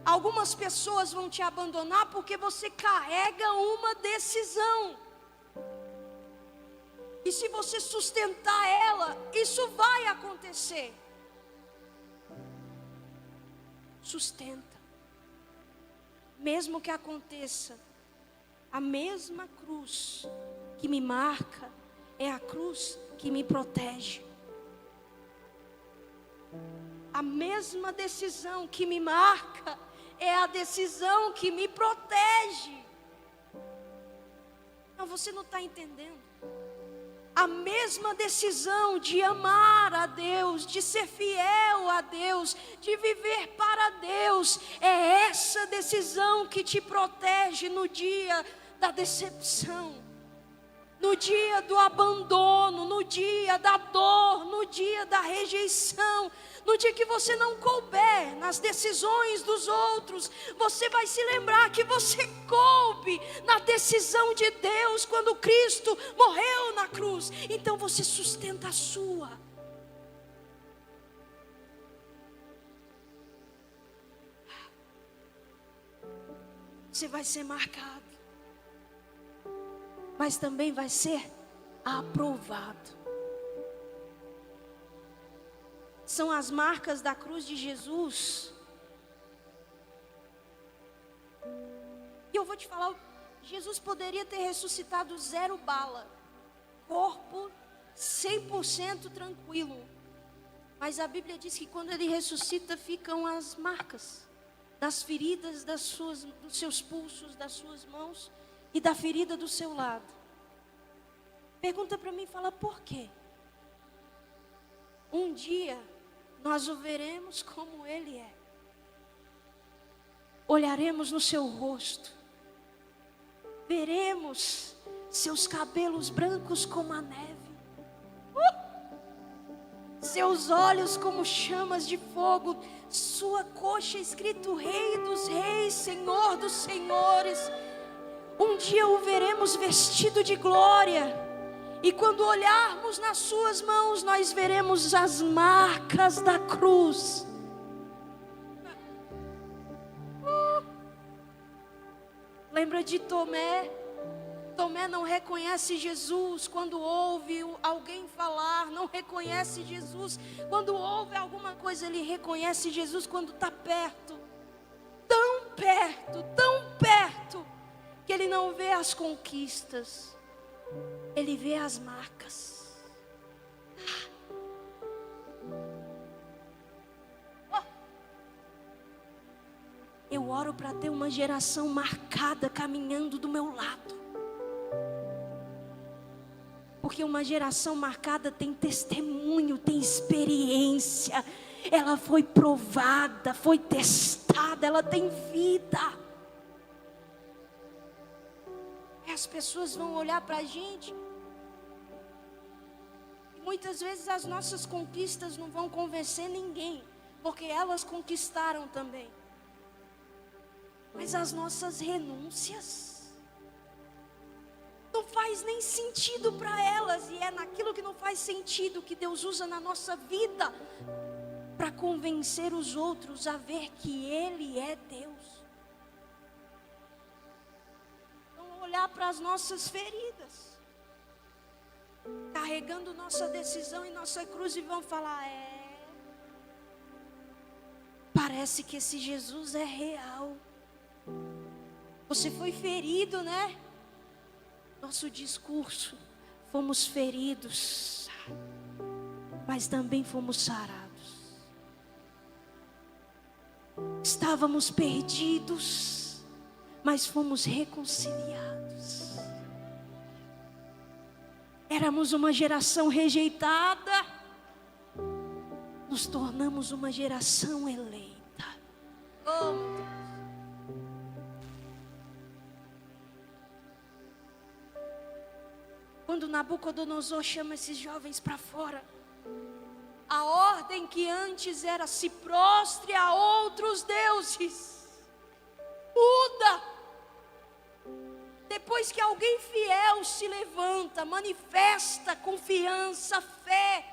Algumas pessoas vão te abandonar porque você carrega uma decisão. E se você sustentar ela, isso vai acontecer. Sustenta. Mesmo que aconteça, a mesma cruz que me marca é a cruz que me protege. A mesma decisão que me marca é a decisão que me protege. Não, você não está entendendo. A mesma decisão de amar a Deus, de ser fiel a Deus, de viver para Deus, é essa decisão que te protege no dia da decepção, no dia do abandono, no dia da dor, no dia da rejeição, no dia que você não couber nas decisões dos outros, você vai se lembrar que você coube na decisão de Deus quando Cristo morreu na cruz. Então você sustenta a sua. Você vai ser marcado, mas também vai ser aprovado. São as marcas da cruz de Jesus. E eu vou te falar, Jesus poderia ter ressuscitado 0 bala, corpo 100% tranquilo. Mas a Bíblia diz que quando ele ressuscita, ficam as marcas das feridas dos seus pulsos, das suas mãos e da ferida do seu lado. Pergunta para mim, fala por quê? Um dia nós o veremos como Ele é. Olharemos no seu rosto. Veremos seus cabelos brancos como a neve. Seus olhos como chamas de fogo. Sua coxa escrito Rei dos Reis, Senhor dos Senhores. Um dia o veremos vestido de glória. E quando olharmos nas suas mãos, nós veremos as marcas da cruz. Lembra de Tomé? Tomé não reconhece Jesus quando ouve alguém falar, não reconhece Jesus. Quando ouve alguma coisa, ele reconhece Jesus quando está perto. Tão perto, que ele não vê as conquistas. Ele vê as marcas. Eu oro para ter uma geração marcada caminhando do meu lado. Porque uma geração marcada tem testemunho, tem experiência. Ela foi provada, foi testada, ela tem vida. As pessoas vão olhar para a gente. E muitas vezes as nossas conquistas não vão convencer ninguém, porque elas conquistaram também. Mas as nossas renúncias não faz nem sentido para elas. E é naquilo que não faz sentido que Deus usa na nossa vida para convencer os outros a ver que Ele é Deus. Olhar para as nossas feridas, carregando nossa decisão e nossa cruz, e vão falar: parece que esse Jesus é real. Você foi ferido, né? Nosso discurso, fomos feridos, mas também fomos sarados. Estávamos perdidos, mas fomos reconciliados. Éramos uma geração rejeitada, nos tornamos uma geração eleita. Oh, Deus. Quando Nabucodonosor chama esses jovens para fora, a ordem que antes era se prostre a outros deuses muda. Depois que alguém fiel se levanta, manifesta confiança, fé,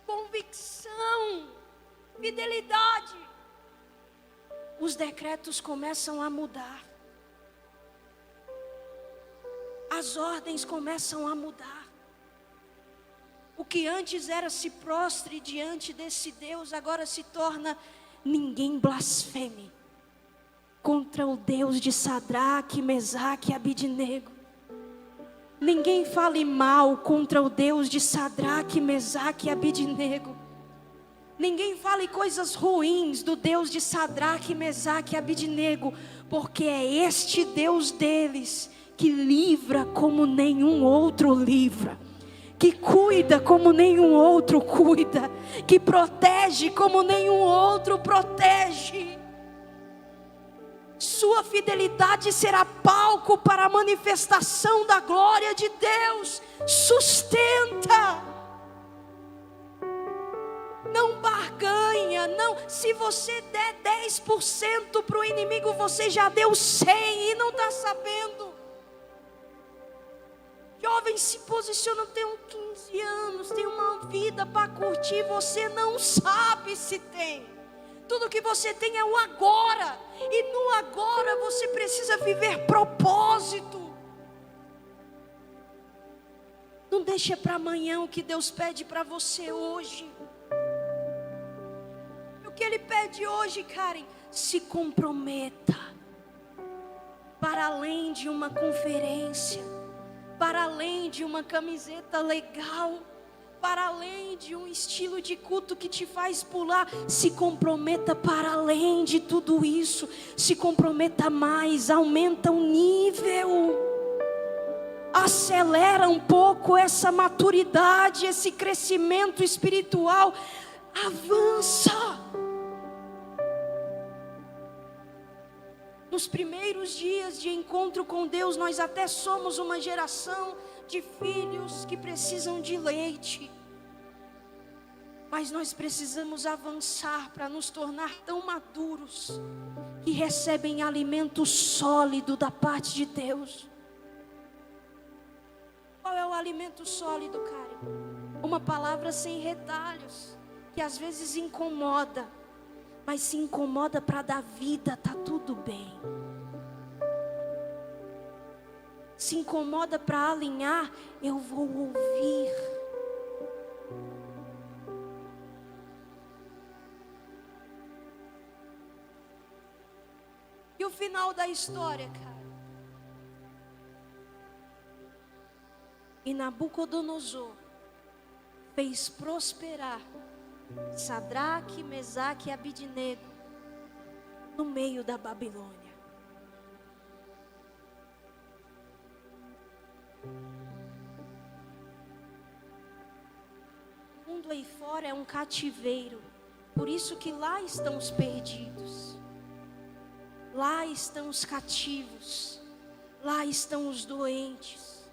convicção, fidelidade, os decretos começam a mudar. As ordens começam a mudar. O que antes era se prostre diante desse Deus, agora se torna: ninguém blasfeme contra o Deus de Sadraque, Mesaque e Abidnego. Ninguém fale mal contra o Deus de Sadraque, Mesaque e Abidnego. Ninguém fale coisas ruins do Deus de Sadraque, Mesaque e Abidnego, porque é este Deus deles que livra como nenhum outro livra, que cuida como nenhum outro cuida, que protege como nenhum outro protege. Sua fidelidade será palco para a manifestação da glória de Deus. Sustenta. Não barganha, não. Se você der 10% para o inimigo, você já deu 100 e não está sabendo. Jovens se posicionam, tenho 15 anos, tem uma vida para curtir, você não sabe se tem. Tudo que você tem é o agora, e no agora você precisa viver propósito. Não deixe para amanhã o que Deus pede para você hoje. O que Ele pede hoje, Karen? Se comprometa. Para além de uma conferência, para além de uma camiseta legal, para além de um estilo de culto que te faz pular, se comprometa para além de tudo isso. Se comprometa mais, aumenta o nível, acelera um pouco essa maturidade, esse crescimento espiritual, avança. Nos primeiros dias de encontro com Deus, nós até somos uma geração de filhos que precisam de leite. Mas nós precisamos avançar para nos tornar tão maduros que recebem alimento sólido da parte de Deus. Qual é o alimento sólido, Karen? Uma palavra sem retalhos, que às vezes incomoda, mas se incomoda para dar vida, tá tudo bem. Se incomoda para alinhar, eu vou ouvir. E o final da história, cara? E Nabucodonosor fez prosperar Sadraque, Mesaque e Abidnego no meio da Babilônia. O mundo aí fora é um cativeiro, por isso que lá estão os perdidos, lá estão os cativos, lá estão os doentes.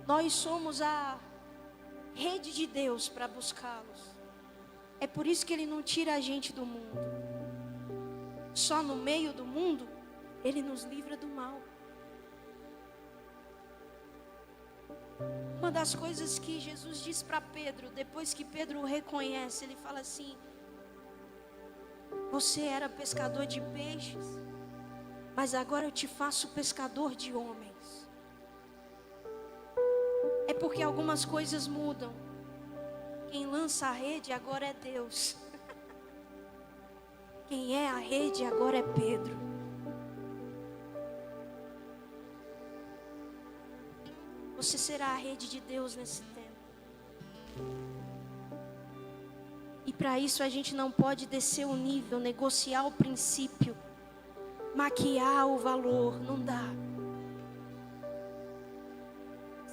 Nós somos a rede de Deus para buscá-los. É por isso que Ele não tira a gente do mundo. Só no meio do mundo Ele nos livra do mal. Uma das coisas que Jesus diz para Pedro, depois que Pedro o reconhece, Ele fala assim: você era pescador de peixes, mas agora eu te faço pescador de homens. É porque algumas coisas mudam. Quem lança a rede agora é Deus. Quem é a rede agora é Pedro. Você será a rede de Deus nesse tempo. E para isso a gente não pode descer o nível, negociar o princípio, maquiar o valor, não dá.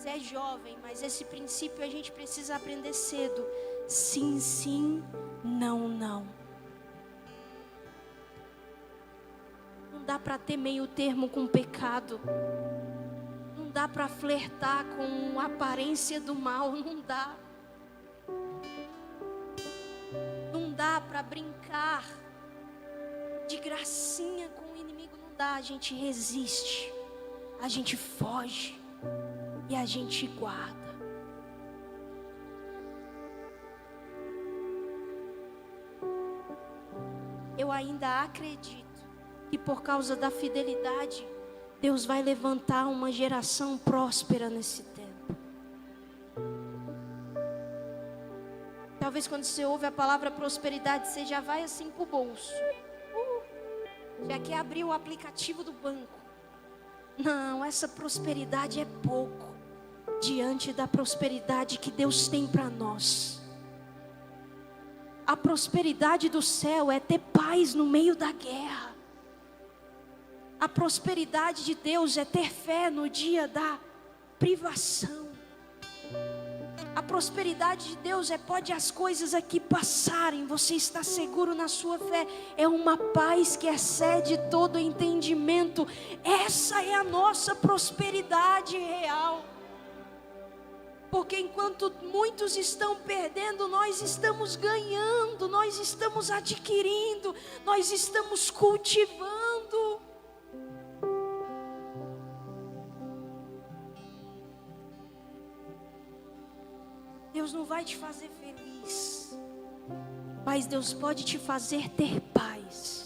Você é jovem, mas esse princípio a gente precisa aprender cedo. Sim, sim, não, não. Não dá para ter meio termo com o pecado. Não dá para flertar com a aparência do mal, não dá. Não dá para brincar de gracinha com o inimigo, não dá. A gente resiste, a gente foge. E a gente guarda. eu ainda acredito que por causa da fidelidade, Deus vai levantar uma geração próspera nesse tempo. Talvez quando você ouve a palavra prosperidade, você já vai assim pro bolso. Já quer abrir o aplicativo do banco. Não, essa prosperidade é pouco diante da prosperidade que Deus tem para nós. A prosperidade do céu é ter paz no meio da guerra. A prosperidade de Deus é ter fé no dia da privação. A prosperidade de Deus pode as coisas aqui passarem, você está seguro na sua fé. É uma paz que excede todo entendimento. Essa é a nossa prosperidade real. Porque enquanto muitos estão perdendo, nós estamos ganhando, nós estamos adquirindo, nós estamos cultivando. Deus não vai te fazer feliz, mas Deus pode te fazer ter paz.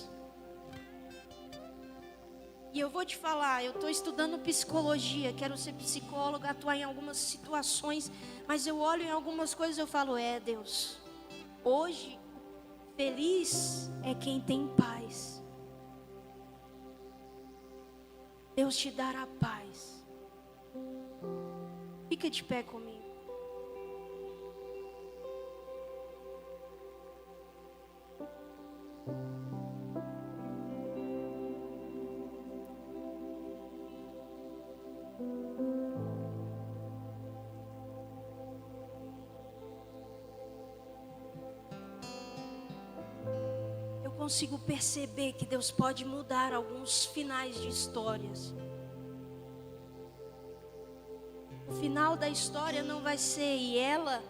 E eu vou te falar, eu estou estudando psicologia, quero ser psicóloga, atuar em algumas situações, mas eu olho em algumas coisas e eu falo, Deus, hoje, feliz é quem tem paz. Deus te dará paz. Fica de pé comigo. Consigo perceber que Deus pode mudar alguns finais de histórias. O final da história não vai ser e ela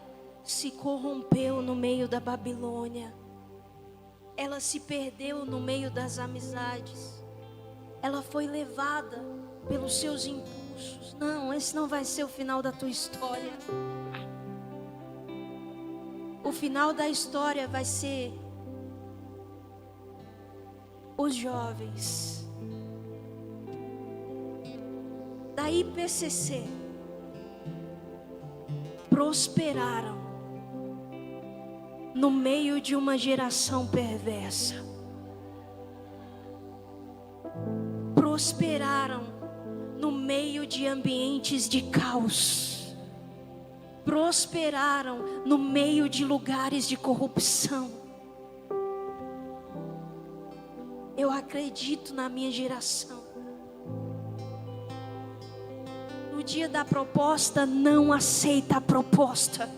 se corrompeu no meio da Babilônia. Ela se perdeu no meio das amizades. Ela foi levada pelos seus impulsos. Não, esse não vai ser o final da tua história. O final da história vai ser os jovens da IPCC prosperaram no meio de uma geração perversa. Prosperaram no meio de ambientes de caos. Prosperaram no meio de lugares de corrupção. Eu acredito na minha geração. No dia da proposta, não aceita a proposta.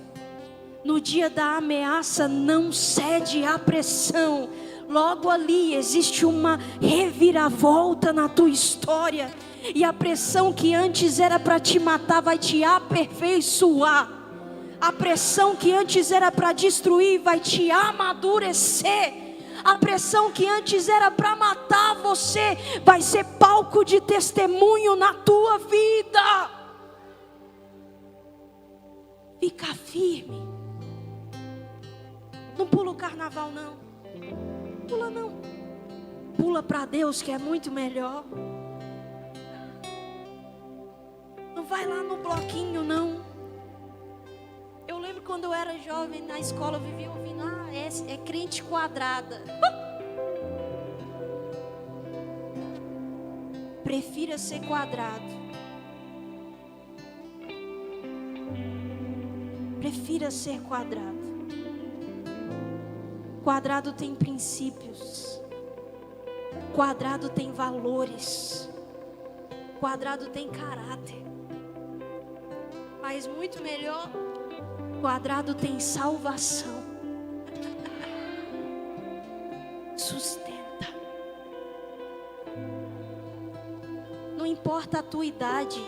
No dia da ameaça, não cede à pressão. Logo ali existe uma reviravolta na tua história. E a pressão que antes era para te matar vai te aperfeiçoar. A pressão que antes era para destruir vai te amadurecer. A pressão que antes era para matar você vai ser palco de testemunho na tua vida. Fica firme. Não pula o carnaval não. Pula não. Pula para Deus que é muito melhor. Não vai lá no bloquinho não. Eu lembro quando eu era jovem na escola, eu vivia ouvindo, é crente quadrada. Prefira ser quadrado. Prefira ser quadrado. Quadrado tem princípios. Quadrado tem valores. Quadrado tem caráter. Mas muito melhor, quadrado tem salvação. Sustenta. Não importa a tua idade,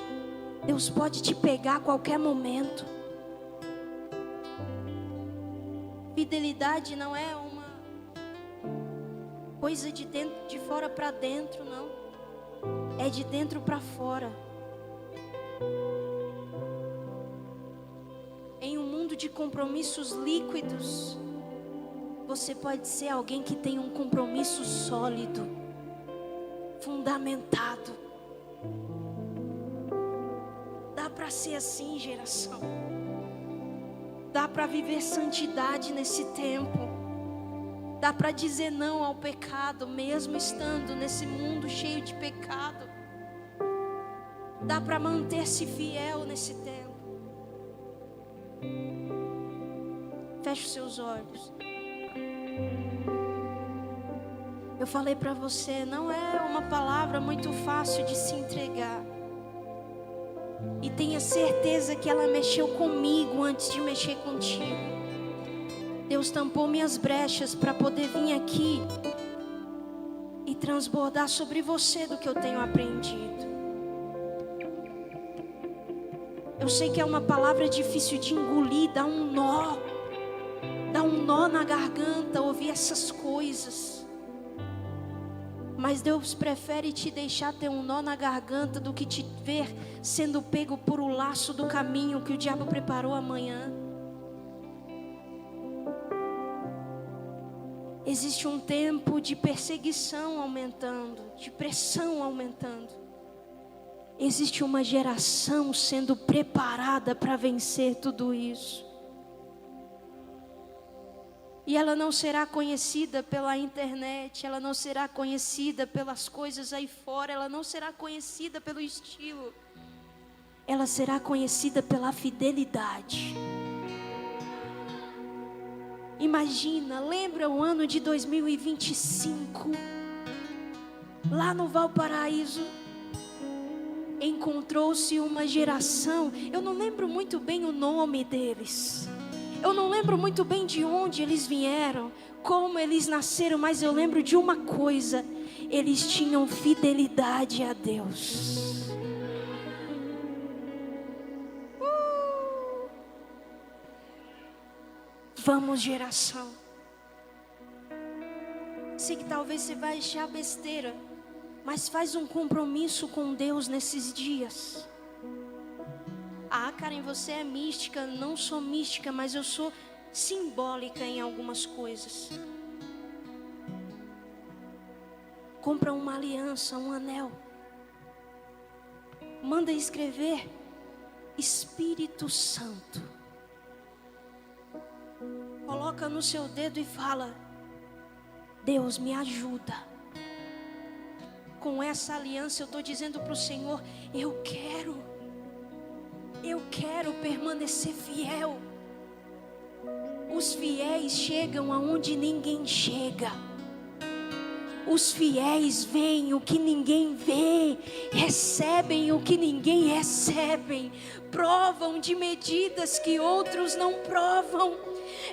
Deus pode te pegar a qualquer momento. Fidelidade não é uma coisa de dentro, de fora para dentro, não. É de dentro para fora. Em um mundo de compromissos líquidos, Você pode ser alguém que tem um compromisso sólido, fundamentado. Dá para ser assim, geração. Dá para viver santidade nesse tempo. Dá para dizer não ao pecado, mesmo estando nesse mundo cheio de pecado. Dá para manter-se fiel nesse tempo. Feche os seus olhos. Eu falei para você, não é uma palavra muito fácil de se entregar. E tenha certeza que ela mexeu comigo antes de mexer contigo. Deus tampou minhas brechas para poder vir aqui e transbordar sobre você do que eu tenho aprendido. Eu sei que é uma palavra difícil de engolir, dá um nó na garganta ouvir essas coisas. Mas Deus prefere te deixar ter um nó na garganta do que te ver sendo pego por o laço do caminho que o diabo preparou amanhã. Existe um tempo de perseguição aumentando, de pressão aumentando. Existe uma geração sendo preparada para vencer tudo isso. E ela não será conhecida pela internet, ela não será conhecida pelas coisas aí fora, ela não será conhecida pelo estilo. Ela será conhecida pela fidelidade. Imagina, lembra o ano de 2025? Lá no Valparaíso, encontrou-se uma geração, eu não lembro muito bem o nome deles. Eu não lembro muito bem de onde eles vieram, como eles nasceram, mas eu lembro de uma coisa: eles tinham fidelidade a Deus. Vamos, geração. Sei que talvez você vai achar besteira, mas faz um compromisso com Deus nesses dias. Ah, Karen, você é mística. Não sou mística, mas eu sou simbólica em algumas coisas. Compra uma aliança, um anel. Manda escrever Espírito Santo. Coloca no seu dedo e fala: Deus, me ajuda. Com essa aliança eu estou dizendo para o Senhor: eu quero permanecer fiel. Os fiéis chegam aonde ninguém chega. Os fiéis veem o que ninguém vê, recebem o que ninguém recebe, provam de medidas que outros não provam.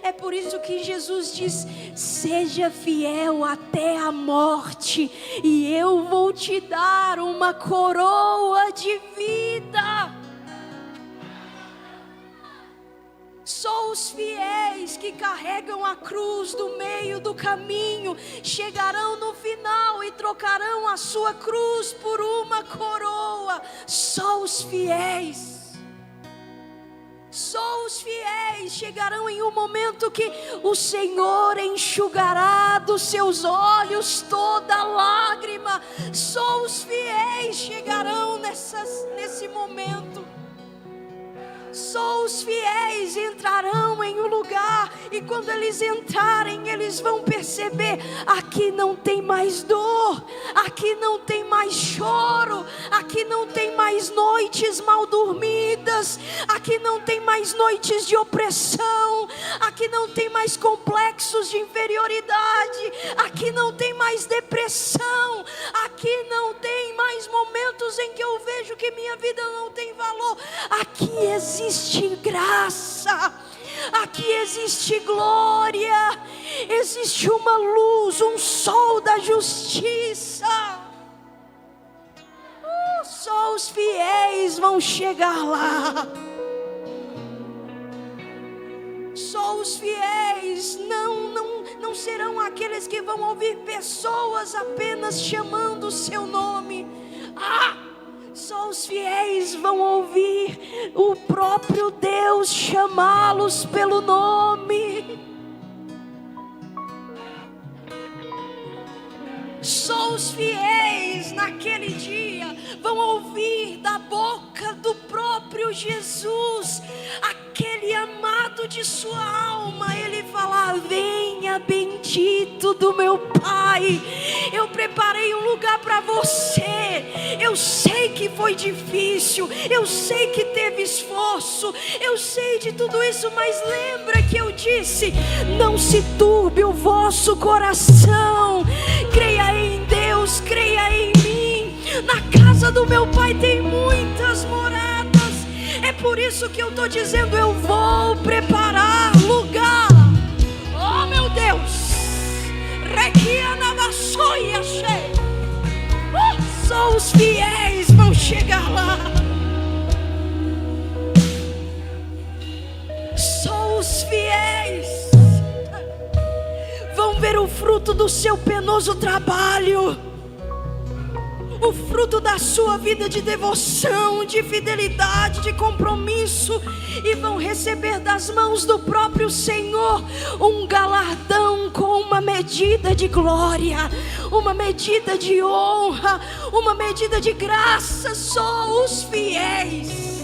É por isso que Jesus diz: seja fiel até a morte, e eu vou te dar uma coroa de vida. Só os fiéis que carregam a cruz do meio do caminho chegarão no final e trocarão a sua cruz por uma coroa. Só os fiéis. Só os fiéis chegarão em um momento que o Senhor enxugará dos seus olhos toda lágrima. Só os fiéis chegarão nesse momento. Só os fiéis entrarão em um lugar, e quando eles entrarem, eles vão perceber: aqui não tem mais dor, aqui não tem mais choro, aqui não tem mais noites mal dormidas, aqui não tem mais noites de opressão, aqui não tem mais complexos de inferioridade, aqui não tem mais depressão, aqui não tem mais momentos em que eu vejo que minha vida não tem valor. Aqui existe graça, aqui existe glória, existe uma luz, um sol da justiça. Só os fiéis vão chegar lá. Só os fiéis não serão aqueles que vão ouvir pessoas apenas chamando o seu nome. Só os fiéis vão ouvir o próprio Deus chamá-los pelo nome. os fiéis naquele dia vão ouvir da boca do próprio Jesus, aquele amado de sua alma, ele falar: venha bendito do meu Pai, eu preparei um lugar para você. Eu sei que foi difícil, eu sei que teve esforço, eu sei de tudo isso, mas lembra que eu disse: não se turbe o vosso coração, creia em Deus, creia em mim. Na casa do meu Pai tem muitas moradas, é por isso que eu estou dizendo: eu vou preparar lugar. Oh meu Deus, só os fiéis vão chegar lá. Só os fiéis vão ver o fruto do seu penoso trabalho, o fruto da sua vida de devoção, de fidelidade, de compromisso, e vão receber das mãos do próprio Senhor um galardão com uma medida de glória, uma medida de honra, uma medida de graça. Só os fiéis.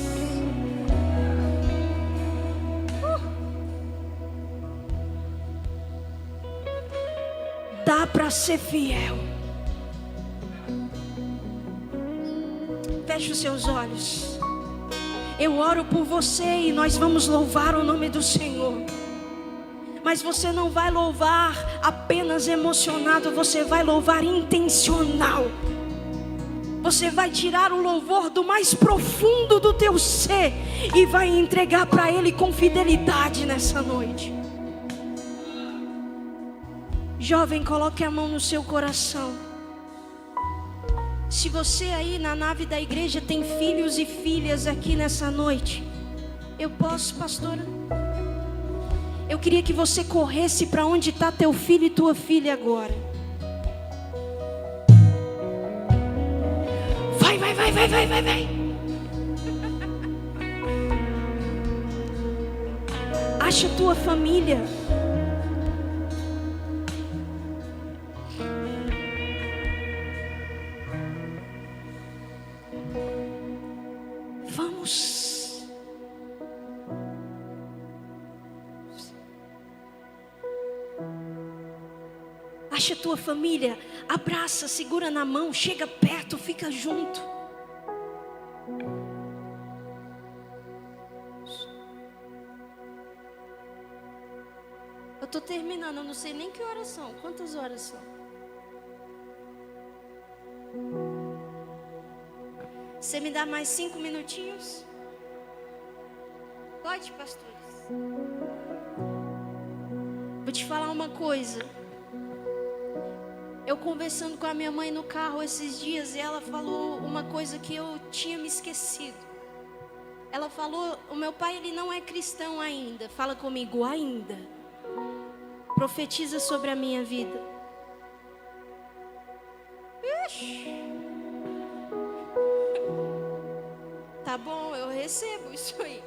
Dá para ser fiel. Feche os seus olhos. Eu oro por você e nós vamos louvar o nome do Senhor. Mas você não vai louvar apenas emocionado, você vai louvar intencional. Você vai tirar o louvor do mais profundo do teu ser e vai entregar para Ele com fidelidade nessa noite. Jovem, coloque a mão no seu coração. Se você aí na nave da igreja tem filhos e filhas aqui nessa noite, eu posso, pastora? Eu queria que você corresse para onde está teu filho e tua filha agora. Vai. Acha tua família. Vamos. Acha tua família, abraça, segura na mão, chega perto, fica junto. Eu estou terminando, eu não sei nem que horas são. Quantas horas são? Você me dá mais 5 minutinhos? Pode, pastores? Vou te falar uma coisa. Eu conversando com a minha mãe no carro esses dias, e ela falou uma coisa que eu tinha me esquecido. Ela falou: o meu pai, ele não é cristão ainda. Fala comigo, ainda. Profetiza sobre a minha vida. Ixi. Tá bom, eu recebo isso aí.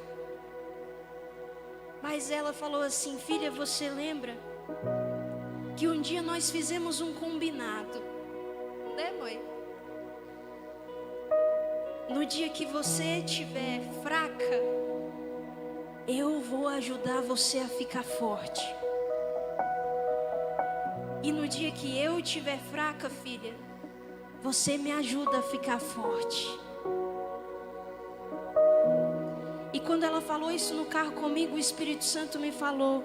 Mas ela falou assim: filha, você lembra que um dia nós fizemos um combinado, né, mãe? No dia que você estiver fraca, eu vou ajudar você a ficar forte. E no dia que eu estiver fraca, filha, você me ajuda a ficar forte. E quando ela falou isso no carro comigo, o Espírito Santo me falou: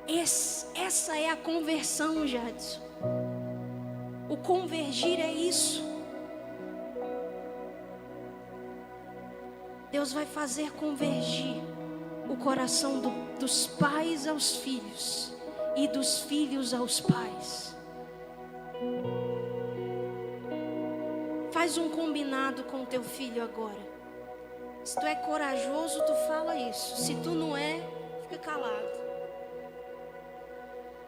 essa é a conversão, Jadson. O convergir é isso. Deus vai fazer convergir o coração dos pais aos filhos e dos filhos aos pais. Faz um combinado com teu filho agora. Se tu é corajoso, tu fala isso. Se tu não é, fica calado.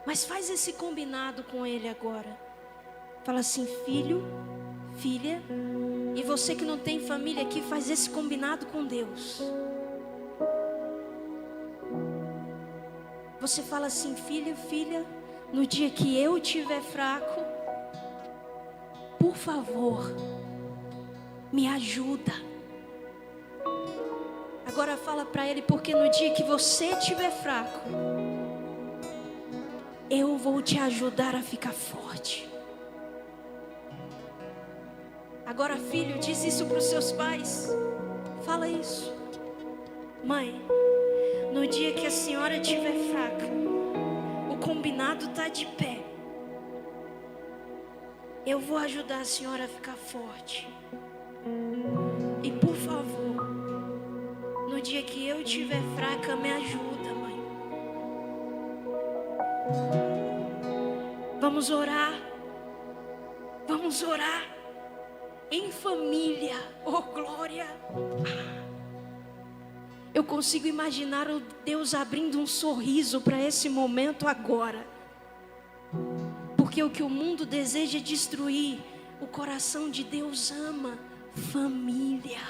Mas faz esse combinado com ele agora. Fala assim: filho, filha. E você que não tem família aqui, faz esse combinado com Deus. Você fala assim: filho, filha, no dia que eu estiver fraco, por favor, me ajuda. Agora fala para ele, porque no dia que você estiver fraco, eu vou te ajudar a ficar forte. Agora, filho, diz isso para os seus pais. Fala isso. Mãe, no dia que a senhora estiver fraca, o combinado está de pé. Eu vou ajudar a senhora a ficar forte. E por favor, no dia que eu estiver fraca, me ajuda, mãe. Vamos orar. Vamos orar em família. Oh, glória. Eu consigo imaginar o Deus abrindo um sorriso para esse momento agora. Porque o que o mundo deseja destruir, o coração de Deus ama família.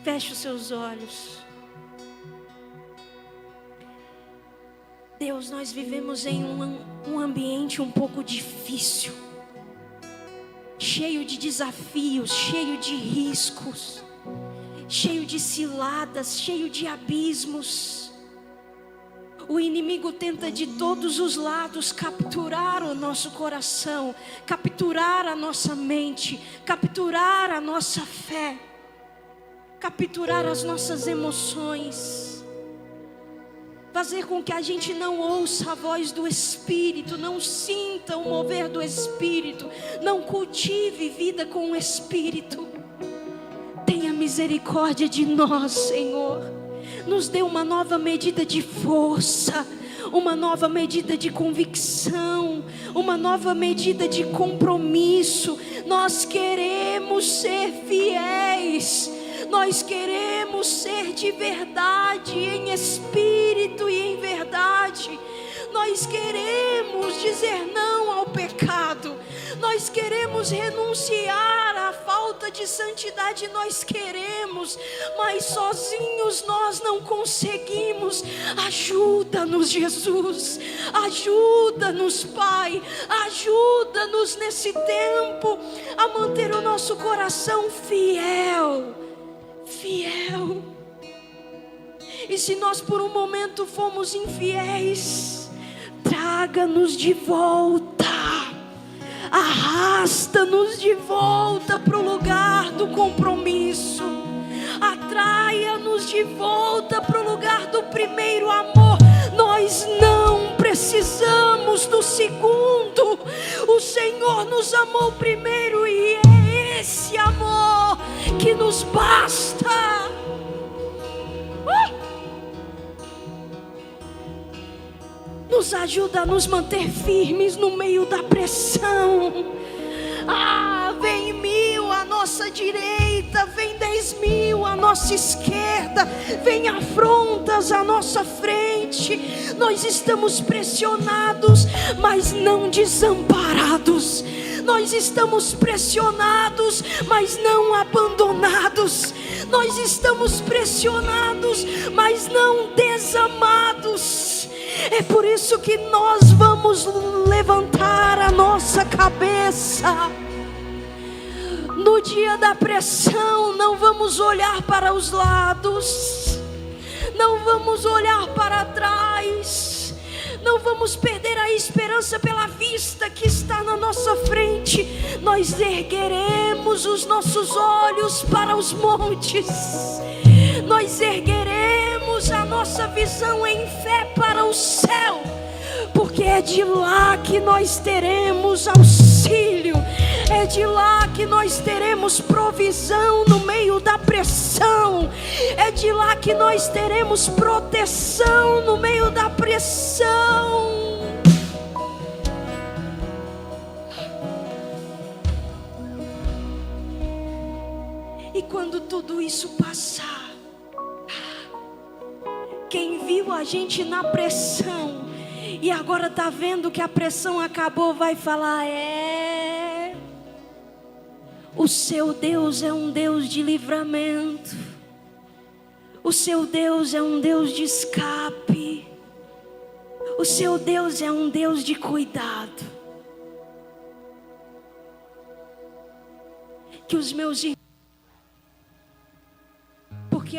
Feche os seus olhos. Deus, nós vivemos em um ambiente um pouco difícil, cheio de desafios, cheio de riscos, cheio de ciladas, cheio de abismos. O inimigo tenta de todos os lados capturar o nosso coração, capturar a nossa mente, capturar a nossa fé, capturar as nossas emoções, fazer com que a gente não ouça a voz do Espírito, não sinta o mover do Espírito, não cultive vida com o Espírito. Tenha misericórdia de nós, Senhor. Nos dê uma nova medida de força, uma nova medida de convicção, uma nova medida de compromisso. Nós queremos ser fiéis. Nós queremos ser de verdade, em espírito e em verdade. Nós queremos dizer não ao pecado. Nós queremos renunciar à falta de santidade. Nós queremos, mas sozinhos nós não conseguimos. Ajuda-nos, Jesus. Ajuda-nos, Pai. Ajuda-nos nesse tempo a manter o nosso coração fiel. Fiel. E se nós por um momento fomos infiéis, traga-nos de volta, arrasta-nos de volta para o lugar do compromisso, atraia-nos de volta para o lugar do primeiro amor. Nós não precisamos do segundo. O Senhor nos amou primeiro e é esse amor que nos basta. Nos ajuda a nos manter firmes no meio da pressão. Vem 1000 à nossa direita, vem 10.000 à nossa esquerda, vem afrontas à nossa frente. Nós estamos pressionados, mas não desamparados. Nós estamos pressionados, mas não abandonados. Nós estamos pressionados, mas não desamados. É por isso que nós vamos levantar a nossa cabeça. No dia da pressão, não vamos olhar para os lados, não vamos olhar para trás, não vamos perder a esperança pela vista que está na nossa frente. Nós ergueremos os nossos olhos para os montes, nós ergueremos a nossa visão em fé para o céu, porque é de lá que nós teremos auxílio, é de lá que nós teremos provisão no meio da pressão, é de lá que nós teremos proteção no meio da pressão. E quando tudo isso passar, quem viu a gente na pressão e agora está vendo que a pressão acabou, vai falar: o seu Deus é um Deus de livramento, o seu Deus é um Deus de escape, o seu Deus é um Deus de cuidado. que os meus irmãos, porque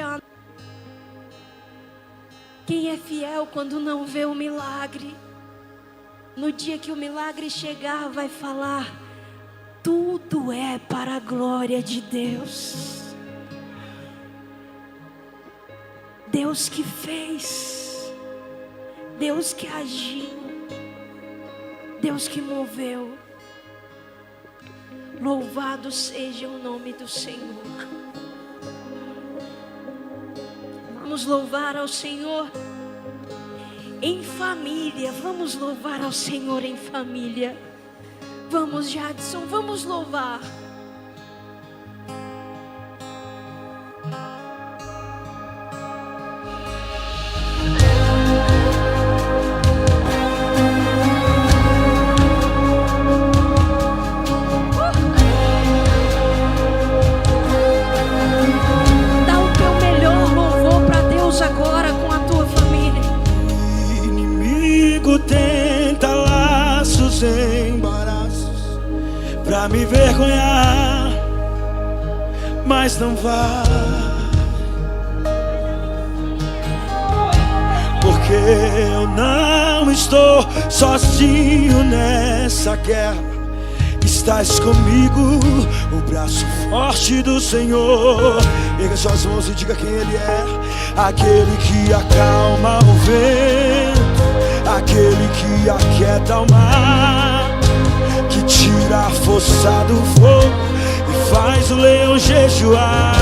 quem é fiel quando não vê o milagre, no dia que o milagre chegar, vai falar: tudo é para a glória de Deus. Deus que fez, Deus que agiu, Deus que moveu. Louvado seja o nome do Senhor. Vamos louvar ao Senhor em família. Vamos louvar ao Senhor em família. Vamos, Jadson, vamos louvar. Agora com a tua família. O inimigo tenta laços, embaraços pra me vergonhar, mas não vai, porque eu não estou sozinho nessa guerra. Estás comigo, o braço forte do Senhor. Erga suas mãos e diga quem Ele é. Aquele que acalma o vento, aquele que aquieta o mar, que tira a força do fogo e faz o leão jejuar.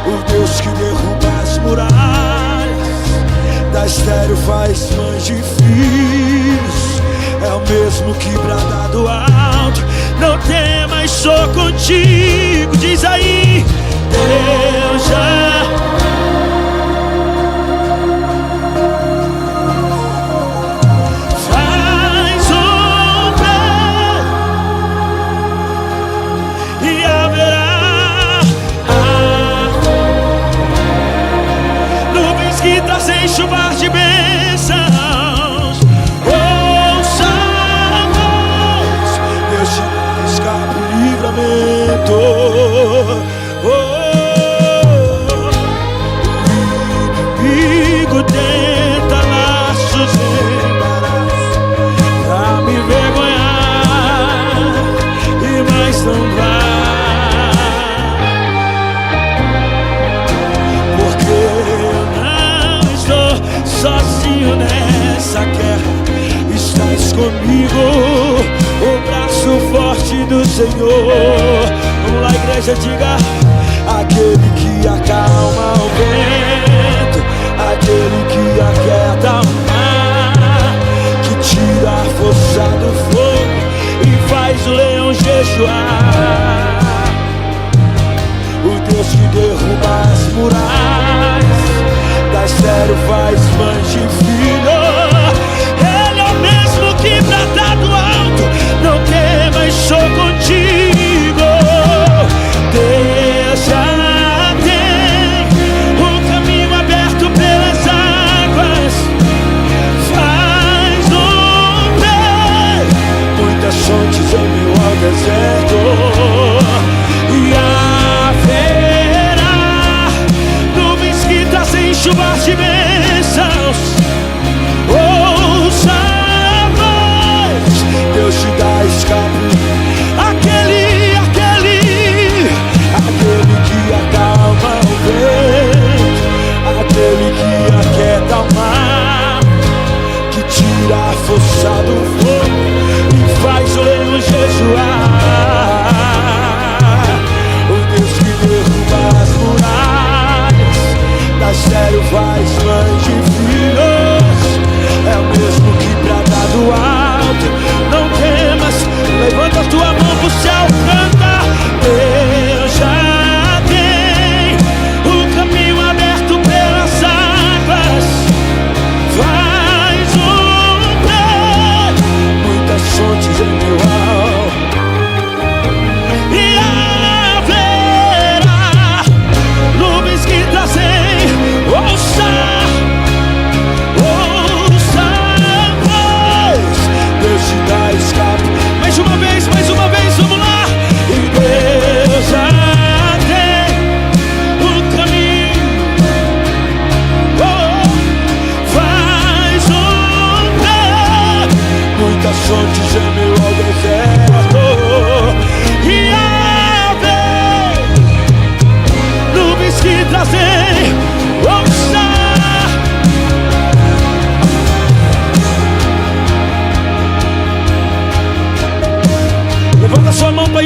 O Deus que derruba as muralhas, da estéril faz mães de filhos. É o mesmo que brada do alto: não temas, sou contigo. Diz aí, eu já faz o bem e haverá nuvens que trazem chuvas de bênçãos. O inimigo tenta laços e embaraços pra me vergonhar, e mais não vai, porque eu não estou sozinho nessa guerra. Estás comigo, o braço forte do Senhor. Vamos lá, igreja, diga: aquele que acalma o vento, aquele que aquieta o mar, que tira a força do fogo e faz o leão jejuar. O Deus que derruba as muralhas, da estéril faz mães de filho. Ele é o mesmo que brada do alto: não temas, sou contigo. Deixa, tem o caminho aberto pelas águas, faz o bem, muitas fontes em meio ao deserto, e haverá nuvens que trazem chuvas de bênçãos. Ouça a voz, Deus te dá escape. Aquele que acalma o vento, aquele que aquieta o mar, que tira a força do fogo e faz o leão jejuar. O Deus que derruba as muralhas, da estéril faz mães de filhos. É o mesmo que brada do alto: não temas. Levanta a tua mão pro céu, canta. Eu já tenho o caminho aberto pelas águas, faz o bem, muitas fontes em meu alto, e haverá nuvens que trazem, ouça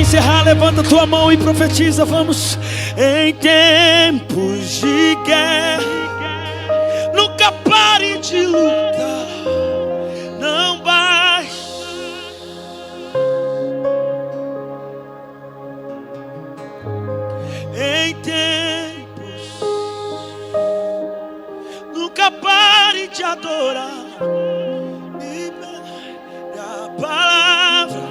encerrar, levanta tua mão e profetiza. Vamos. Em tempos de guerra, nunca pare de lutar, não baixe. Em tempos, nunca pare de adorar. A palavra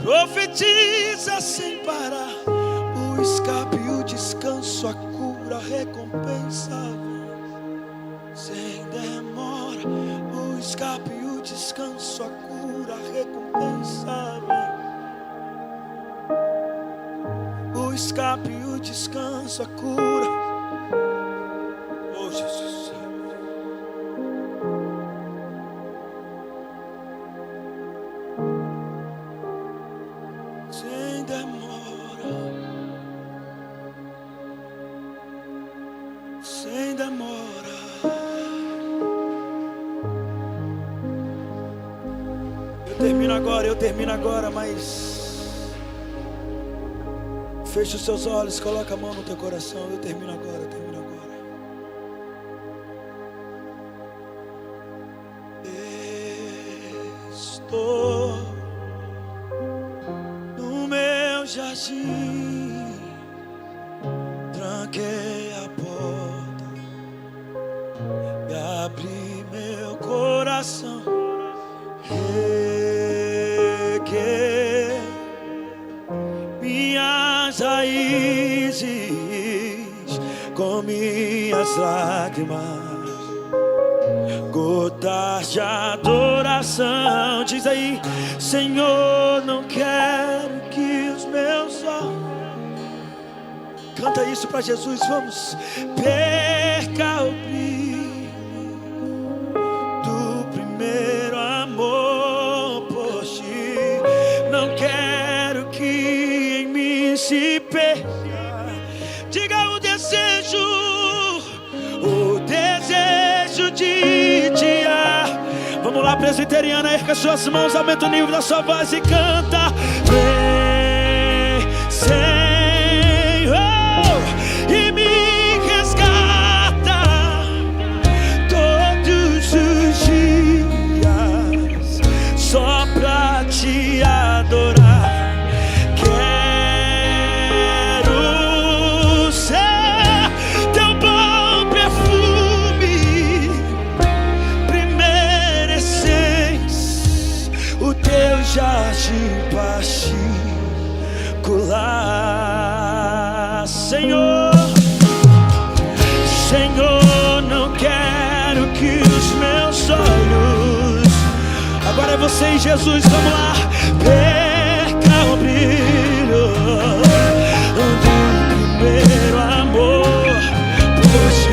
profetiza sem parar. O escape, o descanso, a cura, a recompensa sem demora. O escape, o descanso, a cura, a recompensa vem. O escape, o descanso, a cura. Oh, Jesus. Sem demora, sem demora. Eu termino agora, mas feche os seus olhos, coloca a mão no teu coração. Eu termino agora. Estou no meu jardim, tranquei a porta e abri meu coração. Reguei minhas raízes com minhas lágrimas, gotas de adoração. Diz aí: Senhor, não quero que os meus olhos, canta isso para Jesus, vamos, perca o brilho do primeiro amor por ti. Não quero que em mim se perca. Diga o desejo de te amar. Vamos lá, presbiteriana, erga suas mãos, aumenta o nível da sua voz e canta. Vem, Senhor, e me resgata todos os dias, só pra te adorar. Quero ser teu bom perfume, primeira essência, o teu jardim particular. Senhor, Senhor, não quero que os meus olhos, agora é você e Jesus, vamos lá, perca o brilho do primeiro amor por ti.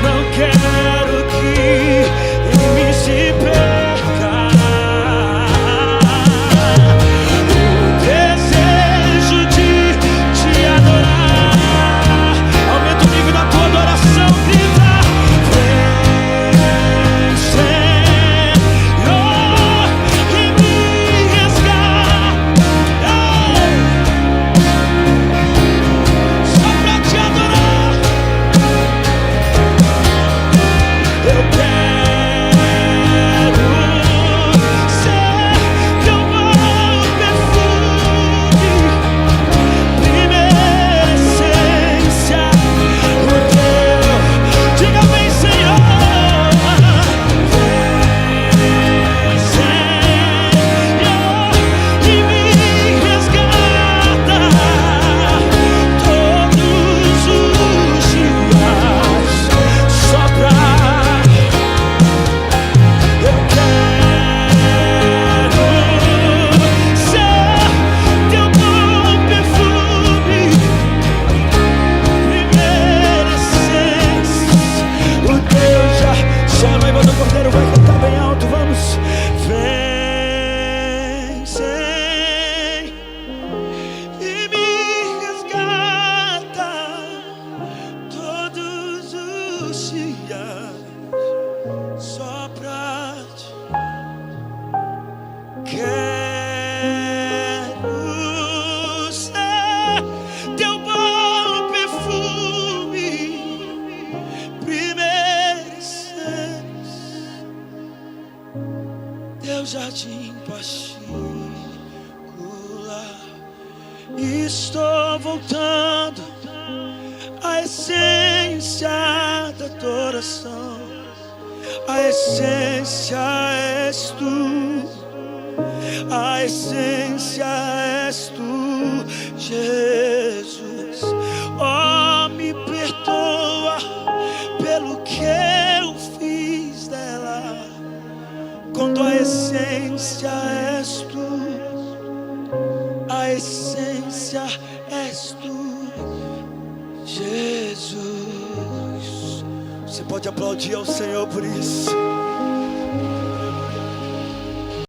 Não quero que em mim se perca o desejo de te adorar. Aumenta o nível da tua adoração, grita. Vem, Senhor, e me resgata, só pra te adorar. Eu quero ser teu bom perfume, primeira essência, o teu. Diga bem, Senhor. Vem, Senhor, e me resgata todos os dias, só pra. Eu quero ser teu bom perfume, primeira essência, o teu já. Só a noiva do cordeiro vai cantar bem alto, vamos. Vem, Senhor, e me resgata todos os dias, só pra te. Quero teu jardim particular. Estou voltando à essência da adoração. A essência és tu, a essência és tu, Jesus. Oh, me perdoa pelo que eu fiz dela, quando a essência és tu, a essência és tu, Jesus. Você pode aplaudir ao Senhor por isso.